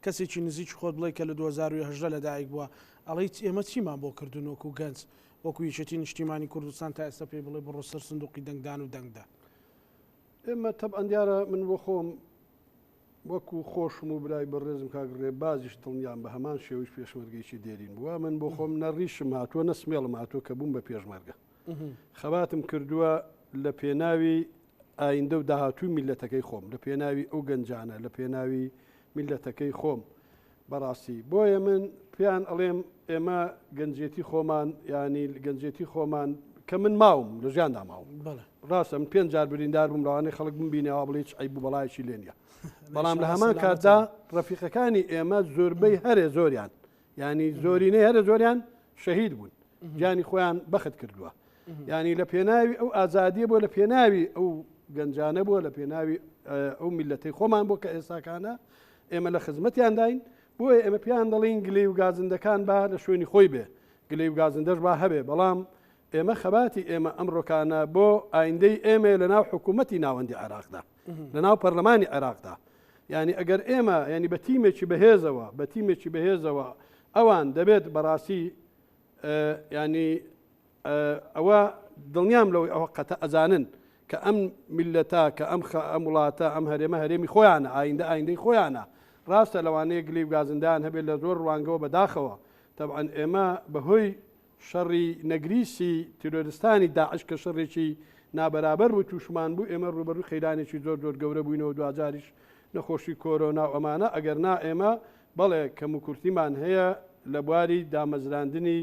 S1: کەسێکی نزیکی خۆت بڵێ کە لە 2010 لەدایک بووە ئەڵێیت ئێمە چیمان بۆ کردوون وەکو گەنج وەکو یەکێتی نیشتیمانی کوردستان تا ئێستا پێی بڵێ بڕۆ سەر سندوقی دەنگدان و دەنگدا
S3: ئێمە تەبعەن دیارە من بۆ خۆم وەکو خۆشم و برای بەڕێزم کاگڕێ بازیش دڵنیان بە هەمان شێوش پێشمەرگەیشی دێرین بووە من بۆ خۆم نەڕیشم هاتووە نەسمێڵم هاتووە کە بووم بە پێشمەرگە خەباتم کردووە لە پێناوی ئایندە و داهاتووی میلەتەکەی خۆم لە پێناوی ئەو گەنجانە لە پێناوی میلەتەکەی خۆم بەڕاستی بۆیە من پێیان ئەڵێم ئێمە گەنجێتی خۆمان ینی گەنجێتی خۆمان کە من ماوم لە ژیاندا ماوم ڕاستە من 5 جار بریندار بووم ڕوانەی خەڵک ببینەوە بڵێ عیب و بەڵایشی لێ نیە بەڵام لە هەمان کاتدا ڕەفیقەکانی ئێمە زۆربەی هەرێ زۆریان ینی زۆرینەی هەرە زۆریان شەهید بوون گیانی خۆیان بەخت کردووە ینی لە پێناوی ئەو ئازادیە بۆ لە پێناوی ئەو گەنجانە بووە لە پێناوی ئەو میلەتەی خۆمان بۆ کە ئێستاکانە ئێمە لە خزمەتیان داین بۆیە ئێمە پیان دەڵین گلەی و گازندەکان با لە شوێنی خۆی بێ گلەی و گازندەش با هەبێ بەڵام ئێمە خەباتی ئێمە ئەمڕۆکانە بۆ ئایندەی ئێمە لە ناو حکوومەتی ناوەندی عێراقدا لە ناو پەرلەمانی عێراقدا ینی ئەگەر ئێمە ینی بە تیمێکی بەهێزەوە ئەوان دەبێت بەڕاستی ینی ئەوە دڵنیام لەوەی ئەوە قەتە ئەزانن کە ئەم میلەتە کە ئەم وڵاتە ئەم هەرێمە هەرێمی خۆیانە ئایندەی خۆیانە ڕاستە لەوانەیە گلی و گازندان هەبێت لە زۆر ڕوانگەوە بەداخەوە تەبعەن ئێمە بەهۆی شەڕی نەگریسی تیرۆریستانی داعش کە شەڕێکی نابەرابەر بوو تووشمان بوو ئێمە ڕوبەرووی خەیرانێکی زۆر گەورە بووینەوە دوجاریش نەخۆشی کۆرۆنا و ئەمانە ئەگەرنا ئێمە بەڵێ کەم و کورتیمان هەیە لە بواری دامەزراندنی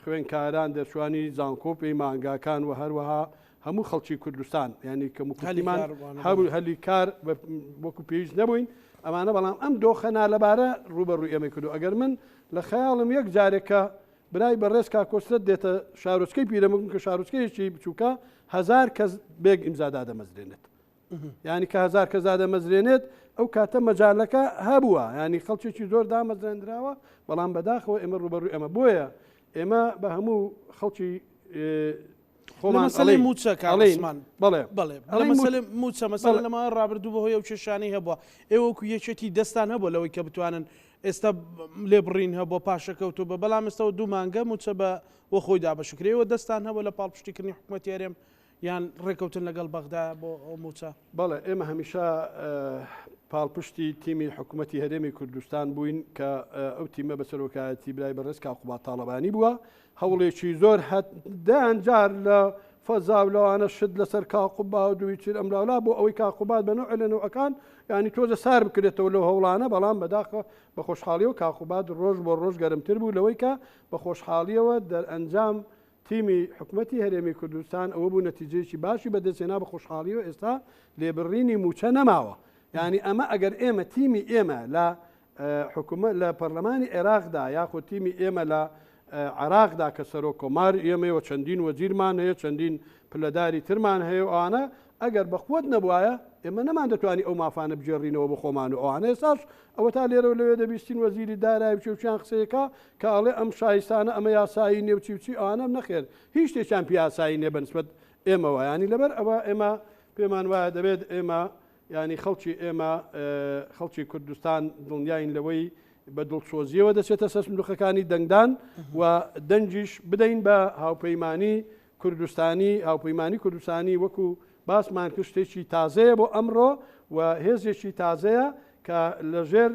S3: خوێنکاران دەرچوانی زانکۆپی مانگاکان و هەروەها هەموو خەڵکی کوردستان ینی کەم و کورتیمان هەلی کار وەکو پێویست نەبووین ئەمانە بەڵام ئەم دۆخەنا لەبارە ڕوبەڕووی ئێمە کردو ئەگەر من لە خەیاڵم یەک جارێکە برای بەڕێز کاکۆسرت دێتە شارۆچکەی پیرەمەگوم کە شارۆچکەیەکی بچووکە 1000 کەس بێگ ئیمزادا دەمەزرێنێت ینی کە 1000 کەس دەمەزرێنێت ئەو کاتە مەجالەکە هەبووە ینی خەڵکێکی زۆر دامەزرێنراوە بەڵام بەداخەوە ئێمە ڕوبەڕووی ئەمە بۆیە ئێمە بە هەموو خەڵکی
S1: مەسەلەی موچە کاڵێمان بەڵێ مەسەلەی موچە مەسەلە لەمە ڕابردوو بەهۆی ئەو کێشانەی هەبووە ئێوەکو یەکێتی دەستان هەبووە لەوەی کە بتوانن ئێستا لێ بڕین هەبووە پاشەکەوتو بە بەڵام ئێستەوە دوو مانگە موچە بە وە خۆی دابەشکرێەوە دەستان هەبووە لە پاڵپشتیکردنی حکوومەتی هەرێم یان ڕێکەوتن لەگەڵ بەغدا بۆ ئەو موچە
S3: بەڵێ ئێمە هەمیشە پاڵپشتی تیمی حکوومەتی هەرێمی کوردستان بووین کە ئەو تیمە بەسەرۆکایەتی برای بەڕێز کاقوبات تاڵەبانی بووە هەوڵێکی زۆر دایان جار لە فەزاو لەوانە شت لەسەر کاقوبا و دوویتر ئەملاولا بۆ ئەوەی کاقوبات بە نوع لە نوعەکان ینی تۆزە سار بکرێتەوە لەو هەوڵانە بەڵام بەداخە بە خۆشحاڵیەوە کاقوبات ڕۆژ بۆ ڕۆژ گەرمتر بوو لەوەی کە بە خۆشحاڵیەوە دەرئەنجام تیمی حکوومەتی هەرێمی کوردستان ئەوە بوو نەتیجەیەکی باشی بەدەستێنا بە خۆشحاڵیەوە ئێستا لێبڕینی موچە نەماوە ینی ئەمە ئەگەر ئێمە تیمی ئێمە لە حکوومەت لە پەرلەمانی عێراقدا یاخود تیمی ئێمە لە عراقدا کە سەرۆک کۆمار ئێمەوە چەندین وەزیرمان هەیە چەندین پلەداری ترمان هەیە ئەوانە ئەگەر بەخوت نەبووایە ئێمە نەمان دەتوانانی ئەو مافانە بجێڕینەوە بە خۆمان و ئەوانە ئێساش ئەوە تا لێرە لەوێ دەبیستین وەزیری دارایی بچوچیان قسەیەکە کە ئەڵێ ئەم شایستانە ئەمە یاسایی نێوچیوچی ئەوانە نەخێر هیچ شتێکیان پیاسایی نێ بەنسبەت ئێمەوە ینی لەبەر ئەوە ئێمە پێمان وایە دەبێت ئێمە ینی خەڵکی ئێمە خەڵکی کوردستان دڵنیاین لەوەی بە دڵسۆزیەوە دەچێتە سەر سندوقەکانی دەنگدان و دەنجیش بدەین بە هاوپەیمانی کوردستانی هاوپەیمانی کوردستانی وەکو باسمان کرد شتێکی تازەیە بۆ ئەمڕۆ و هێزێکی تازەیە کە لەژێر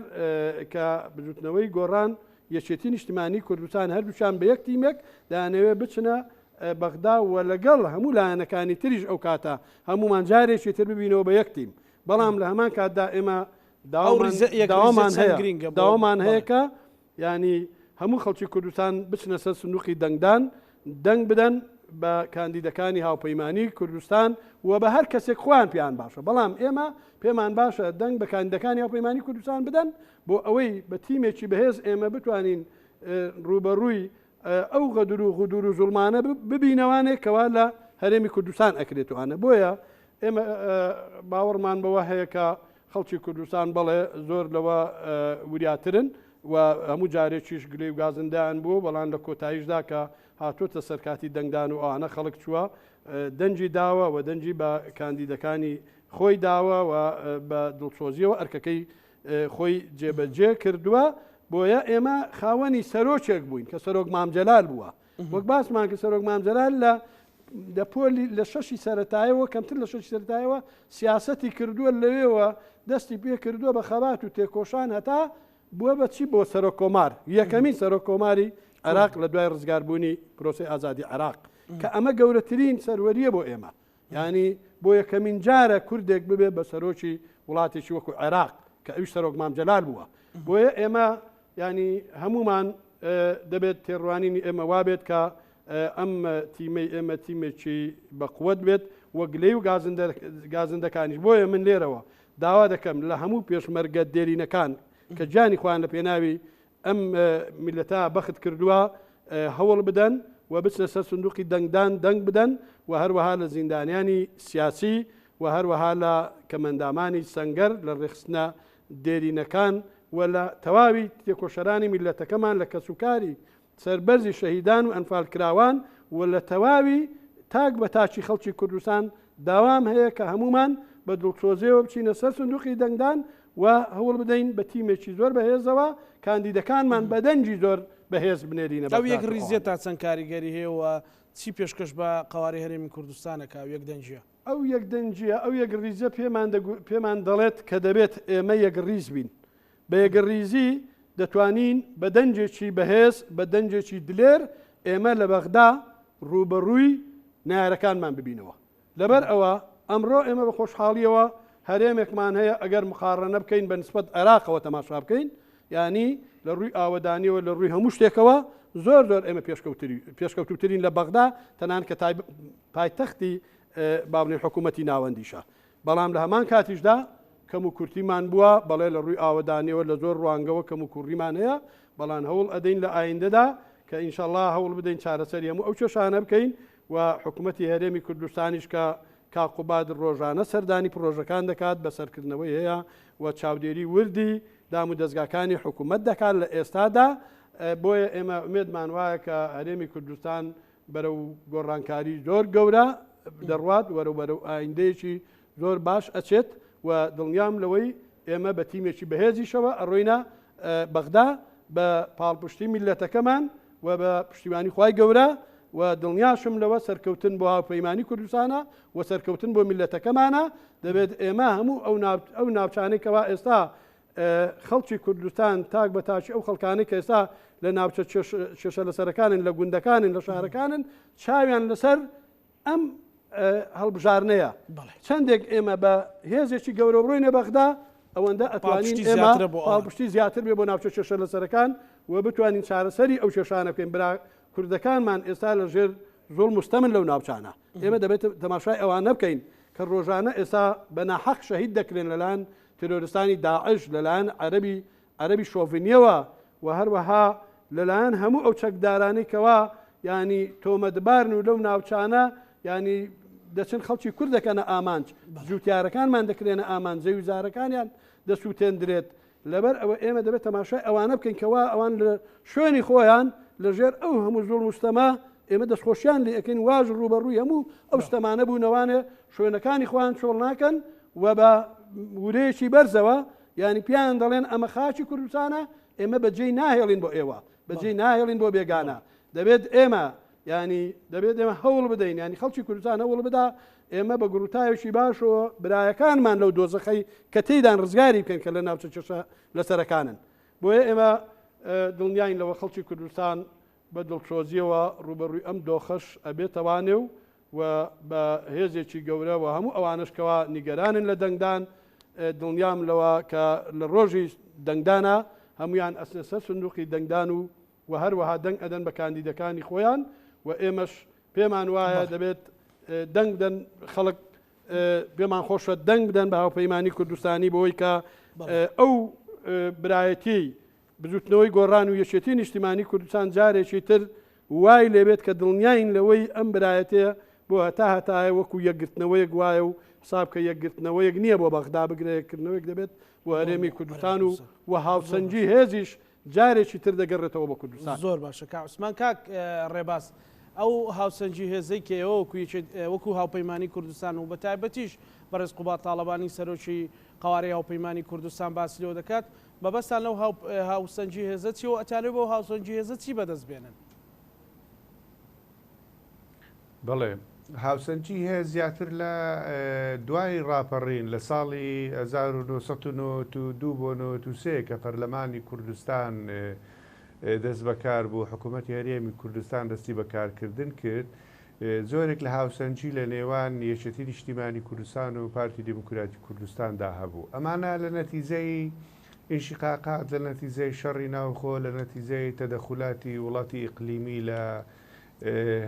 S3: کە بجوتنەوەی گۆڕان یەکێتی نیشتیمانی کوردستان هەردووچان بە یەک تیمێک دایانەوێ بچنە بەغدا و لەگەڵ هەموو لایەنەکانی تریش ئەو کاتە هەمومان جارێکی تر ببینەوە بە یەک تیم بەڵام لە هەمان کاتدا ئێمە داوامان هەیە کە ینی هەموو خەڵکی کوردستان بچنە سەر سندوقی دەنگدان دەنگ بدەن بە کاندیدەکانی هاوپەیمانی کوردستان و بە هەر کەسێک خۆیان پێیان باشە بەڵام ئێمە پێمان باشە دەنگ بە کاندیدەکانی هاوپەیمانی کوردستان بدەن بۆ ئەوەی بە تیمێکی بەهێز ئێمە بتوانین ڕوبەڕووی ئەو غەدر و غودور و زوڵمانە ببینەوانێک کەوا لە هەرێمی کوردستان ئەکرێتوانە بۆیە ئێمە باوەڕمان بەوە هەیە کە خەڵکی کوردستان بەڵێ زۆر لەوە وریاترن و هەموو جارێکیش گلەی و گازندیان بوو بەڵام لە کۆتاییشدا کە هاتوۆتە سەرکاتی دەنگدان و ئەوانە خەڵک چووە دەنجی داوە و دەنجی بە کاندیدەکانی خۆی داوە و بە دڵسۆزیەوە ئەرکەکەی خۆی جێبەجێ کردووە بۆیە ئێمە خاوەنی سەرۆکێک بووین کە سەرۆک مامجەلال بووە وەک باسمان کە سەرۆک مامجەلال لە پۆلی لە شەشی سەرەتایەوە کەمتر لە شەشی سەرەتایەوە سیاسەتی کردووە لەوێەوە دەستی پێ کردووە بە خەبات و تێکۆشان هەتا بووە بەچی بۆ سەرۆک کۆمار یەکەمین سەرۆک کۆماری عراق لە دوای ڕزگاربوونی پرۆسی ئازادی عراق کە ئەمە گەورەترین سەروەریە بۆ ئێمە ینی بۆ یەکەمین جارە کوردێک ببێ بە سەرۆکی وڵاتێکی وەکو عێراق کە ئەوش سەرۆک مامجەلال بووە بۆیە ئێمە ینی هەمومان دەبێت تێڕوانینی ئێمە وابێت کە ئەم تیمەی ئێمە تیمێکی بەقوت بێت وەک لێی و گازندەکانیش بۆیە من لێرەوە داوا دەکەم لە هەموو پێشمەرگە دێرینەکان کە جانی خۆیان لە پێناوی ئەم میلەتە بەخت کردووە هەوڵ بدەن و بچنە سەر سندوقی دەنگدان دەنگ بدەن و هەروەها لە زیندانیانی سیاسی و هەروەها لە کەمەندامانی سەنگەر لە ڕێخستنە دێرینەکان و لە تەواوی تێکۆشەرانی میلەتەکەمان لە کەسوکاری سەربەرزی شەهیدان و ئەنفالکراوان و لە تەواوی تاک بە تاچی خەڵکی کوردستان داوام هەیە کە هەمومان بە دڵسۆزیەوە بچینە سەر سندوقی دەنگدان و هەوڵ بدەین بە تیمێکی زۆر بەهێزەوە کاندیدەکانمان بە دەنجی زۆر بەهێز بنێرینە
S1: ئەو یەک ریزیە تا چەند کاریگەری هەیە و چی پێشکەش بە قەواری هەرێمی کوردستانەکە و یەک دەنجە
S3: ئەو یەک دەنجە ئەو یەک ریزە پێمان دەڵێت کە دەبێت ئێمە یەک ریز بین بە یەک ریزی دەتوانین بە دەنجێکی بەهێز بە دەنجێکی دلێر ئێمە لە بەغدا ڕوبەڕووی نارەکانمان ببینەوە لەبەر ئەوە ئەمڕۆ ئێمە بە خۆشحاڵیەوە هەرێمێکمان هەیە ئەگەر مقارنە بکەین بە نسبەت عێراقەوە تەماشا بکەین ینی لە ڕووی ئاوەدانیەوە لە ڕووی هەموو شتێکەوە زۆر ئێمە پێشکەوتوترین لە بەغدا تەنان کە پایتەختی باڵێن حکوومەتی ناوەندیشە بەڵام لە هەمان کاتیشدا کەم و کورتیمان بووە بەڵێ لە ڕووی ئاوەدانیەوە لە زۆر ڕوانگەوە کەم و کوڕیمان هەیە بەڵام هەوڵ ئەدەین لە ئایندەدا کە ئینشاءالله هەوڵ بدەین چارەسەری هەموو ئەو کێشانە بکەین و حکوومەتی هەرێمی کوردستانیش کە کاقوباد ڕۆژانە سەردانی پرۆژەکان دەکات بە سەرکردنەوەی هەیە و چاودێری وردی دام و دەستگاکانی حکوومەت دەکات لە ئێستادا بۆیە ئێمە ئومێدمان وایە کە هەرێمی کوردستان بەرەو گۆڕانکاری زۆر گەورە دەڕوات بەرەو ئایندەیەکی زۆر باش ئەچێت و دڵنیام لەوەی ئێمە بە تیمێکی بەهێزیشەوە ئەڕۆینە بەغدا بە پاڵپشتی میلەتەکەمان و بە پشتیوانی خوای گەورە و دڵنیاشم لەوە سەرکەوتن بۆ هاوپەیمانی کوردستانە و سەرکەوتن بۆ میلەتەکەمانە دەبێت ئێمە هەموو ئەو ناوچانێکەوە ئێستا خەڵکی کوردستان تاک بە تاچی ئەو خەڵکانەی کە ئێستا لە ناوچە کێشە لەسەرەکانن لە گوندەکانن لە شارەکانن چاویان لەسەر ئەم هەڵبژارنەیە چەندێک ئێمە بە هێزێکی گەورە بڕۆینە بەغدا ئەوەندە ئەتوانین ئێمە پاڵپشتی زیاتر بێ بۆ ناوچە کێشە لە سەرەکان و بتوانین چارەسەری ئەو کێشانە بکەین برا کوردەکانمان ئێستا لە ژێر زۆر مستەمن لەو ناوچانە ئێمە دەبێت تەماشای ئەوانە بکەین کە ڕۆژانە ئێستا بە ناحەق شەهید دەکرێن لەلایەن تێرۆریستانی داعش لەلایەن عەرەبی شۆڤینیەوە و هەروەها لەلایەن هەموو ئەو چەکدارانەی کەوا ینی تۆمەتبارن و لەو ناوچانە ینی دەچن خەڵکی کورد دەکەنە ئامانج جوتیارەکانمان دەکرێنە ئامان جێ وزارەکانیان دەسووتێندرێت لەبەر ئەوە ئێمە دەبێت تەماشای ئەوانە بکەین کەوا ئەوان لە شوێنی خۆیان لەژێر ئەو هەموو زۆر مستەما ئێمە دەستخۆشیان لێ ئەەکەین واژ ڕوبەڕووی هەموو ئەو شتەمانە بوونەوانێ شوێنەکانی خۆیان چۆڵ ناکەن و بە ورەیەکی بەرزەوە ینی پیان دەڵێن ئەمە خاچی کوردستانە ئێمە بەجێی ناهێڵین بۆ ئێوە بەجێی ناهێڵین بۆ بێگانە دەبێت ئێمە ینی دەبێت ئێمە هەوڵ بدەین ینی خەڵکی کوردستان هەوڵ بدا ئێمە بە گروتایشی باشەوە برایەکانمان لەو دۆزەخەی کە تێدان ڕزگاری بکەن کە لە ناوچە کێشە لەسەرەکانن بۆیە ئێمە دڵنیاین لەوە خەڵکی کوردستان بە دڵسۆزیەوە ڕوبەڕووی ئەم دۆخەش ئەبێتەوانێ و بە هێزێکی گەورە و هەموو ئەوانشکەوە نیگەرانن لە دەنگدان دڵنیام لەوە کە لە ڕۆژی دەنگدانە هەمویان ئەسەسە سندوقی دەنگدان و هەروەها دەنگ ئەدەن بە کاندیدەکانی خۆیان و ئێمەش پێمان وایە دەبێت دەنگ بدەن خەڵک پێمان خۆشە دەنگ بدەن بە هاوپەیمانی کوردستانی بۆی کە ئەو برایەتی بزوتنەوەی گۆڕان و یەکێتی نیشتیمانی کوردستان جارێکی تر وای لێبێت کە دڵنیاین لەوەی ئەم برایەتەیە بۆ هەتایە وەکو یەکگرتنەوەیەک وایە و حساب کە یەکگرتنەوەیەک نییە بۆ بەغدا بگرێکردنەوەیەک دەبێت بۆ هەرێمی کوردستان و هاوسەنجی هێزیش جارێکی تر دەگەڕێتەوە بە کوردستان.
S1: زۆر باشە عوسمان کاک ڕێباس ئەو هاوسەنجی هێزەی کێەوە وەکو هاوپەیمانی کوردستان و بە تایبەتیش بەڕێز قوبات تاڵەبانی سەرۆکی قواری هاوپەیمانی کوردستان باسی لەوە دەکات بەبەستان لەو هاوسەنجی هێزە چی و ئەتانێت بۆ هاوسەنجی هێزە چی بەدەست بێنن؟
S2: بەڵێ هاوسەنجی هەیە زیاتر لە دوای ڕاپەڕین لە ساڵی 1992 بۆ 93 کە پەرلەمانی کوردستان دەست بەکار بوو حکوومەتی هەرێمی کوردستان دەستی بەکارکردن کرد زۆرێک لە هاوسەنجی لە نێوان یەکێتی نیشتیمانی کوردستان و پارتی دیموکراتی کوردستاندا هەبوو ئەمانە لە نەتیجەی ئینشقاقات لە نەتیجەی شەڕی ناوخۆ لە نەتیجەی تەدەخولاتی وڵاتی ئیقلیمی لە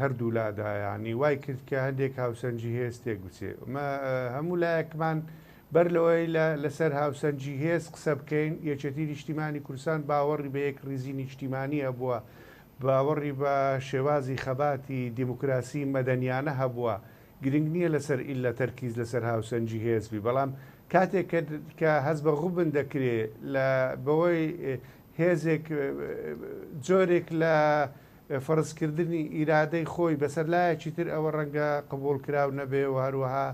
S2: هەردوو لادایانی وای کرد کە هەندێک هاوسەنجی هێز تێک بچێ هەموو لایەکمان بەر لەوەی لەسەر هاوسەنجی هێز قسە بکەین یەکێتی نیشتیمانی کوردستان باوەڕی بە یەک ریزی نیشتیمانی هەبووە باوەڕی بە شێوازی خەباتی دیموکراسی مەدەنیانە هەبووە گرنگ نییە لەسەر ئیلە تەرکیز لەسەر هاوسەنجی هێزبی بەڵام کاتێک کە هەست بە غوبن دەکرێت لە بەوەی هێزێک جۆرێک لە فەرزکردنی ئیرادەی خۆی بەسەر لایەکی تر ئەوە ڕەنگە قبول کراو نەبێ و هەروەها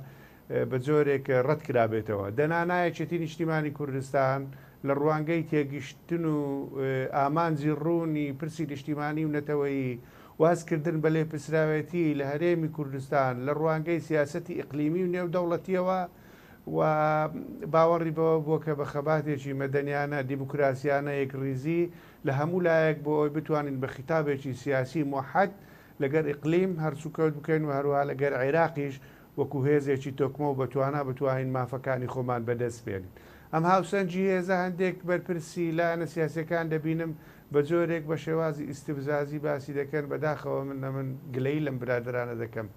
S2: بە جۆرێک ڕەت کرابێتەوە دەنانایەکێتی نیشتیمانی کوردستان لە ڕوانگەی تێگەیشتن و ئامانجی ڕوونی پرسی نیشتیمانی و نەتەوەیی وازکردن بە لێپرسراوەتی لە هەرێمی کوردستان لە ڕوانگەی سیاسەتی ئیقلیمی و نێودەوڵەتیەوە و باوەڕی بەوە بووە کە بە خەباتێکی مەدەنیانە دیموکراسیانە یەکڕیزی لە هەموو لایەک بۆ ئەوی بتوانین بە خیتابێکی سیاسی موحەد لەگەر ئیقلیم هەرچووکەوت بکەین و هەروها لەگەر عێراقیش وەکو هێزێکی تۆکمە و بتوانین مافەکانی خۆمان بەدەست بێنین ئەم هاوسەنجی هێزە هەندێک بەرپرسی لایەنە سیاسەکان دەبینم بە جۆرێک بە شێوازی ئیستیبزازی باسی دەکەن بەداخەوە من گلەی لەم برادرانە دەکەم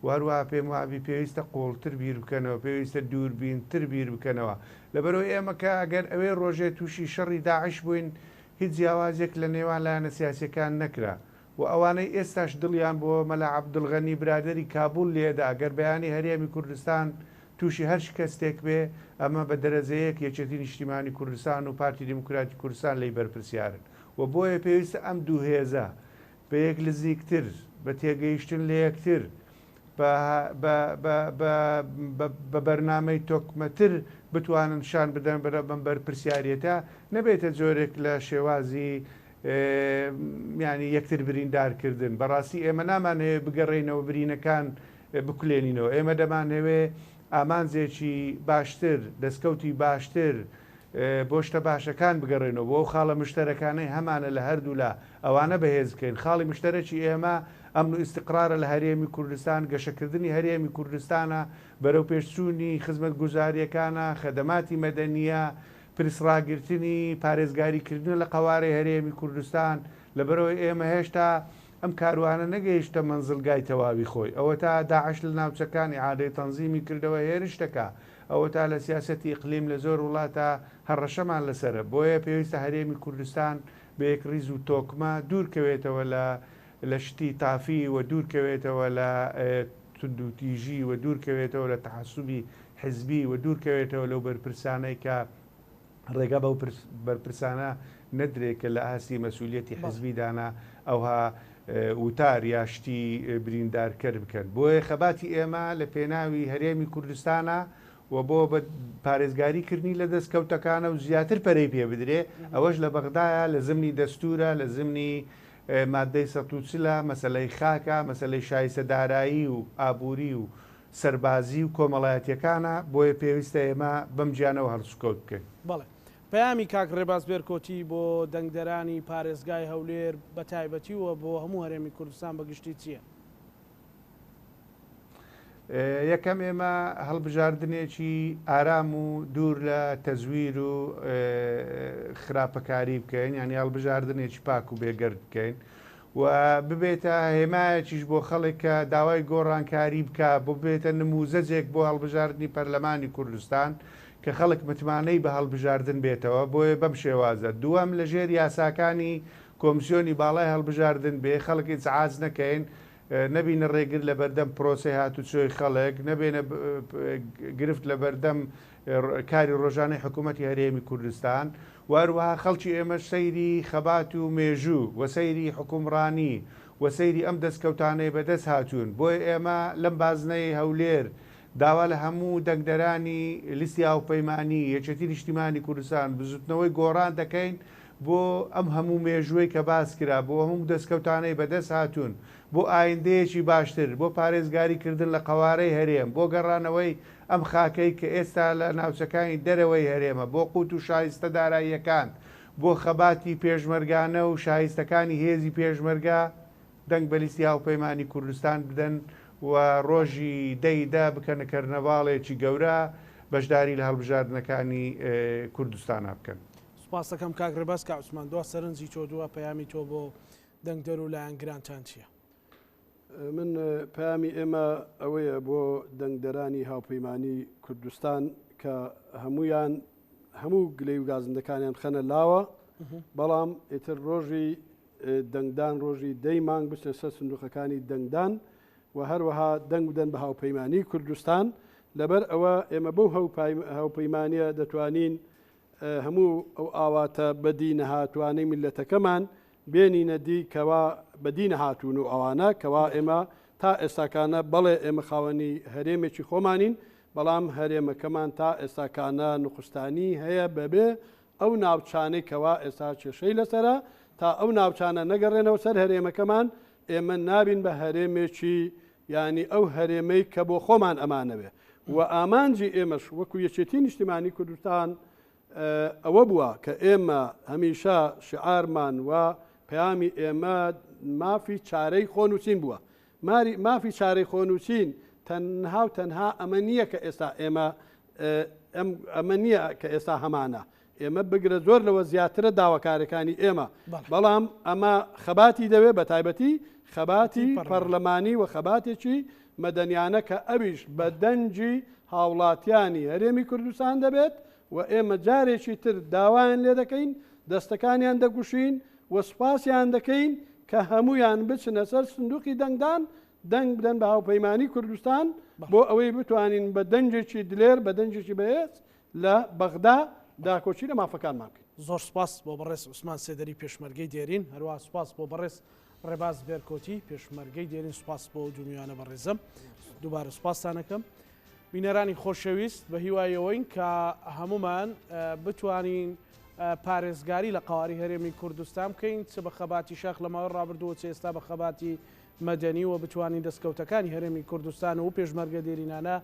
S2: وهروها پێم وابی پێویستە قوڵتر بیر بکەنەوە پێویستە دووربینتر بیر بکەنەوە لەبەرەوەی ئێمە کە ئەگەر ئەوەی ڕۆژێ تووشی شەڕی داعش بووین هیچ جیاوازێک لە نێوان لایەنە سیاسەکان نەکرا و ئەوانەی ئێستاش دڵیان بۆ مەلا عەبدولغەنی برادەری کابول لێدا ئەگەر بەیانی هەرێمی کوردستان تووشی هەر شکەستێک بێ ئەمە بە دەرەجەیەک یەکێتی نیشتیمانی کوردستان و پارتی دیموکراتی کوردستان لی بەرپرسیارن و بۆیە پێویستە ئەم دوو هێزە بە یەک نزیکتر بە تێگەیشتن لە یەکتر بە بەرنامەی تۆکمەتر بتوانن شان بدەن بەم بەرپرسیارەتە نەبێتە جۆرێک لە شێوازی ینی یەکتر بریندارکردن بەڕاستی ئێمە نامانەوێت بگەڕێنەوە برینەکان بکولێنینەوە ئێمە دەمانەوێ ئامانجێکی باشتر دەستکەوتی باشتر بۆ شتە باشەکان بگەڕێنەوە بۆ خاڵە مشتەرەکانەی هەمانە لە هەردوو لا ئەوانە بەهێز بکەین خاڵی مشتەرەکی ئێمە ئەمن و ئیستقرارە لە هەرێمی کوردستان، گەشەکردنی هەرێمی کوردستانە بەرەو پێشچوونی خزمەت گوزاریەکانە، خەدەماتی مەدەنیە، پرسڕاگررتنی پارێزگاریکردن لە قوارەی هەرێمی کوردستان. لەبەرەوەی ئێمە هێشتا ئەم کاروانە نەگەیشتە منزلگای تەواوی خۆی. ئەوە تا داعش لە ناوچەکانی عادەی تەنزیمی کردەوە هێرشتەکە، ئەوە تا لە سیاسەتی ئیقلیم لە زۆر وڵاتە هەڕەشەمان لەسرە. بۆیە پێویستە هەرێمی کوردستان بە یەک ڕیز و تۆکمە دوورکەوێتەوە لە شتی تافی و دوورکەوێتەوە لە توندوتیژی و دوورکەوێتەوە لە تەحسوبی حزبی و دوورکەوێتەوە لەو بەرپرسانەی کە ڕێگە بەو بەرپرسانە نەدرێکە لە ئاسی مەسئولیەتی حزبیدانا ئەوها وتار یاشتی بریندارکەر بکەن. بۆیە خەباتی ئێمە لە پێناوی هەرێمی کوردستانە و بۆ بە پارێزگاریکردنی لە دەستکەوتەکانە و زیاتر پەرەی پێ بدرێ. ئەوەش لە بەغدایە لە زمنی دەستورە، لە زمنی مادەی سەتوچلە، مەسەلەی خاکە، مەسەلەی شایستەدارایی و ئابووری و سەربازی و کۆمەڵایەتیەکانە. بۆیە پێویستە ئێمە بەم گیانەوە هەڵسوکەوت بکەین.
S1: بەڵێ پەیامی کاک ڕێباز بێرکۆتی بۆ دەنگدەرانی پارێزگای هەولێر بە تایبەتیوە بۆ هەموو هەرێمی کوردستان بەگشتی چییە؟
S2: یەکەم ئێمە هەڵبژاردنێکی ئارام و دوور لە تەزویر و خراپەکاری بکەین، ینی هەڵبژاردنێکی پاک و بێگەرد بکەین و ببێتە هێمایەکیش بۆ خەڵک کە داوای گۆڕانکاری بکە، بۆ بێتە نموزەجێک بۆ هەڵبژاردننی پەرلەمانی کوردستان کە خەڵک متمانەی بە هەڵبژاردن بێتەوە. بۆیە بەم شێوازە دووەم لە ژێر یاساکانی کۆمسیۆنی باڵای هەڵبژاردن بێ، خەڵکی جعاز نەکەین، نەبینە ڕێگر لە بەردەم پرۆسی هاتوچۆی خەڵک، نەبێنە گرفت لە بەردەم کاری ڕۆژانەی حکوومەتی هەرێمی کوردستان. واروها خەڵکی ئێمە سەیری خەبات و مێژوو و سەیری حکومڕانی و سەیری ئەم دەستکەوتانەی بەدەست هاتوون. بۆیە ئێمە لەم بازنەی هەولێر داوا لە هەموو دەنگدەرانی لیستی هاوپەیمانی یەکێتی نیشتیمانی کوردستان بزوتنەوەی گۆڕان دەکەین بۆ ئەم هەموو مێژوەی کە باس کرا، بۆ هەموو دەستکەوتانەی بەدەست هاتوون، بۆ ئایندەیەکی باشتر، بۆ پارێزگاریکردن لە قوارەی هەرێم، بۆ گەڕانەوەی ئەم خاکەی کە ئێستا لە ناوچەکانی دەرەوەی هەرێمە، بۆ قوت و شایستە داراییەکان، بۆ خەباتی پێشمەرگانە و شایستەکانی هێزی پێشمەرگا دەنگ بە لیستی هاوپەیمانی کوردستان بدەن و ڕۆژی دەیدا بکەنە کەرنەڤاڵێکی گەورە بەشداری لە هەڵبژاردنەکانی کوردستانە بکەن.
S1: سوپاس دەکەم کاک ڕێباز. کە عوسمان دوا سەرنجی تۆ دووە پەیامی تۆ بۆ دەنگدەر و لایەنگرانتان چییە؟
S3: من پەیامی ئێمە ئەوەیە بۆ دەنگدەرانی هاوپەیمانی کوردستان کە هەمویان هەموو گلەی و گازندەکانیان خەنە لاوە، بەڵام ئیتر ڕۆژی دەنگدان ڕۆژی دەی مانگ بچە سەر سندوقەکانی دەنگدان و هەروەها دەنگ بدەن بە هاوپەیمانی کوردستان. لەبەر ئەوە ئێمە بەو هاوپەیمانیە دەتوانین هەموو ئەو ئاواتە بەدی نەهاتوانەی میلەتەکەمان بێنینە دی کەوا بەدی نەهاتوون و ئەوانە کەوا ئێمە تا ئێستاکانە بەڵێ ئێمە خاوەنی هەرێمێکی خۆمانین، بەڵام هەرێمەکەمان تا ئێستاکانە نوخستانی هەیە بەبێ ئەو ناوچانەی کەوا ئێستا کێشەی لەسرە تا ئەو ناوچانە نەگەڕێنەوە سەر هەرێمەکەمان ئێمە نابین بە هەرێمێکی ینی ئەو هەرێمەی کە بۆ خۆمان ئەمانەوێ و ئامانجی ئێمەش وەکو یەکێتی نیشتیمانی کوردستان ئەوە بووە کە ئێمە هەمیشە شعارمان و پەیامی ئێمە مافی چارەی خۆنووسین بووە. مافی چارەی خۆنووسین تەنها و تەنها ئەمە نییە کە ئێستا ئەمە نییە کە ئێستا هەمانە ئێمە بگرە زۆر لەوە زیاترە داواکارەکانی ئێمە، بەڵام ئەمە خەباتی دەوێت بە تایبەتی خەباتی پەرلەمانی و خەباتێکی مەدەنیانە کە ئەویش بە دەنجی هاوڵاتیانی هەرێمی کوردستان دەبێت و ئێمە جارێکی تر داوایان لێ دەکەین، دەستەکانیان دەگوشین و سوپاسیان دەکەین کە هەمویان بچنە سەر سندوقی دەنگدان دەنگ بدەن بە هاوپەیمانی کوردستان بۆ ئەوەی بتوانین بە دەنجێکی دلێر بە دەنجێکی بەهێز لە بەغدا داکۆچی لە مافەکانمان بکەین.
S1: زۆر سپاس بۆ بەڕێز عوسمان سێدەری پێشمەرگەی دێرین، هەروە سپاس بۆ بەڕێز ڕێباز بێرکۆتی پێشمەرگەی دێرین، سپاس بۆ دنیاانە بەڕێزم، دووبارە سپاسانەکەم. بینەرانی خۆشەویست بە هیوایەوەین کە هەمومان بتوانین پارێزگاری لە قواری هەرێمی کوردستان بکەین، چ بە خەباتی شاخ لە ماوەی ڕابردووە چ ئێستا بە خەباتی مەدەنی و بتوانین دەستکەوتەکانی هەرێمی کوردستان و پێشمەرگە دێرینانە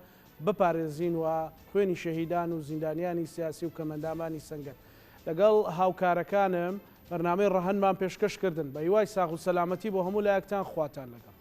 S1: بپارێزین و خوێنی شەهیدان و زیندانیانی سیاسی و کەمەندامانی سەنگەر لەگەڵ هاوکارەکانم بەرنامەی ڕەهەنمان پێشکەشکردن بە هیوای ساغ و سەلامەتی بۆ هەموو لایەکتان خواتان لەگەڵ.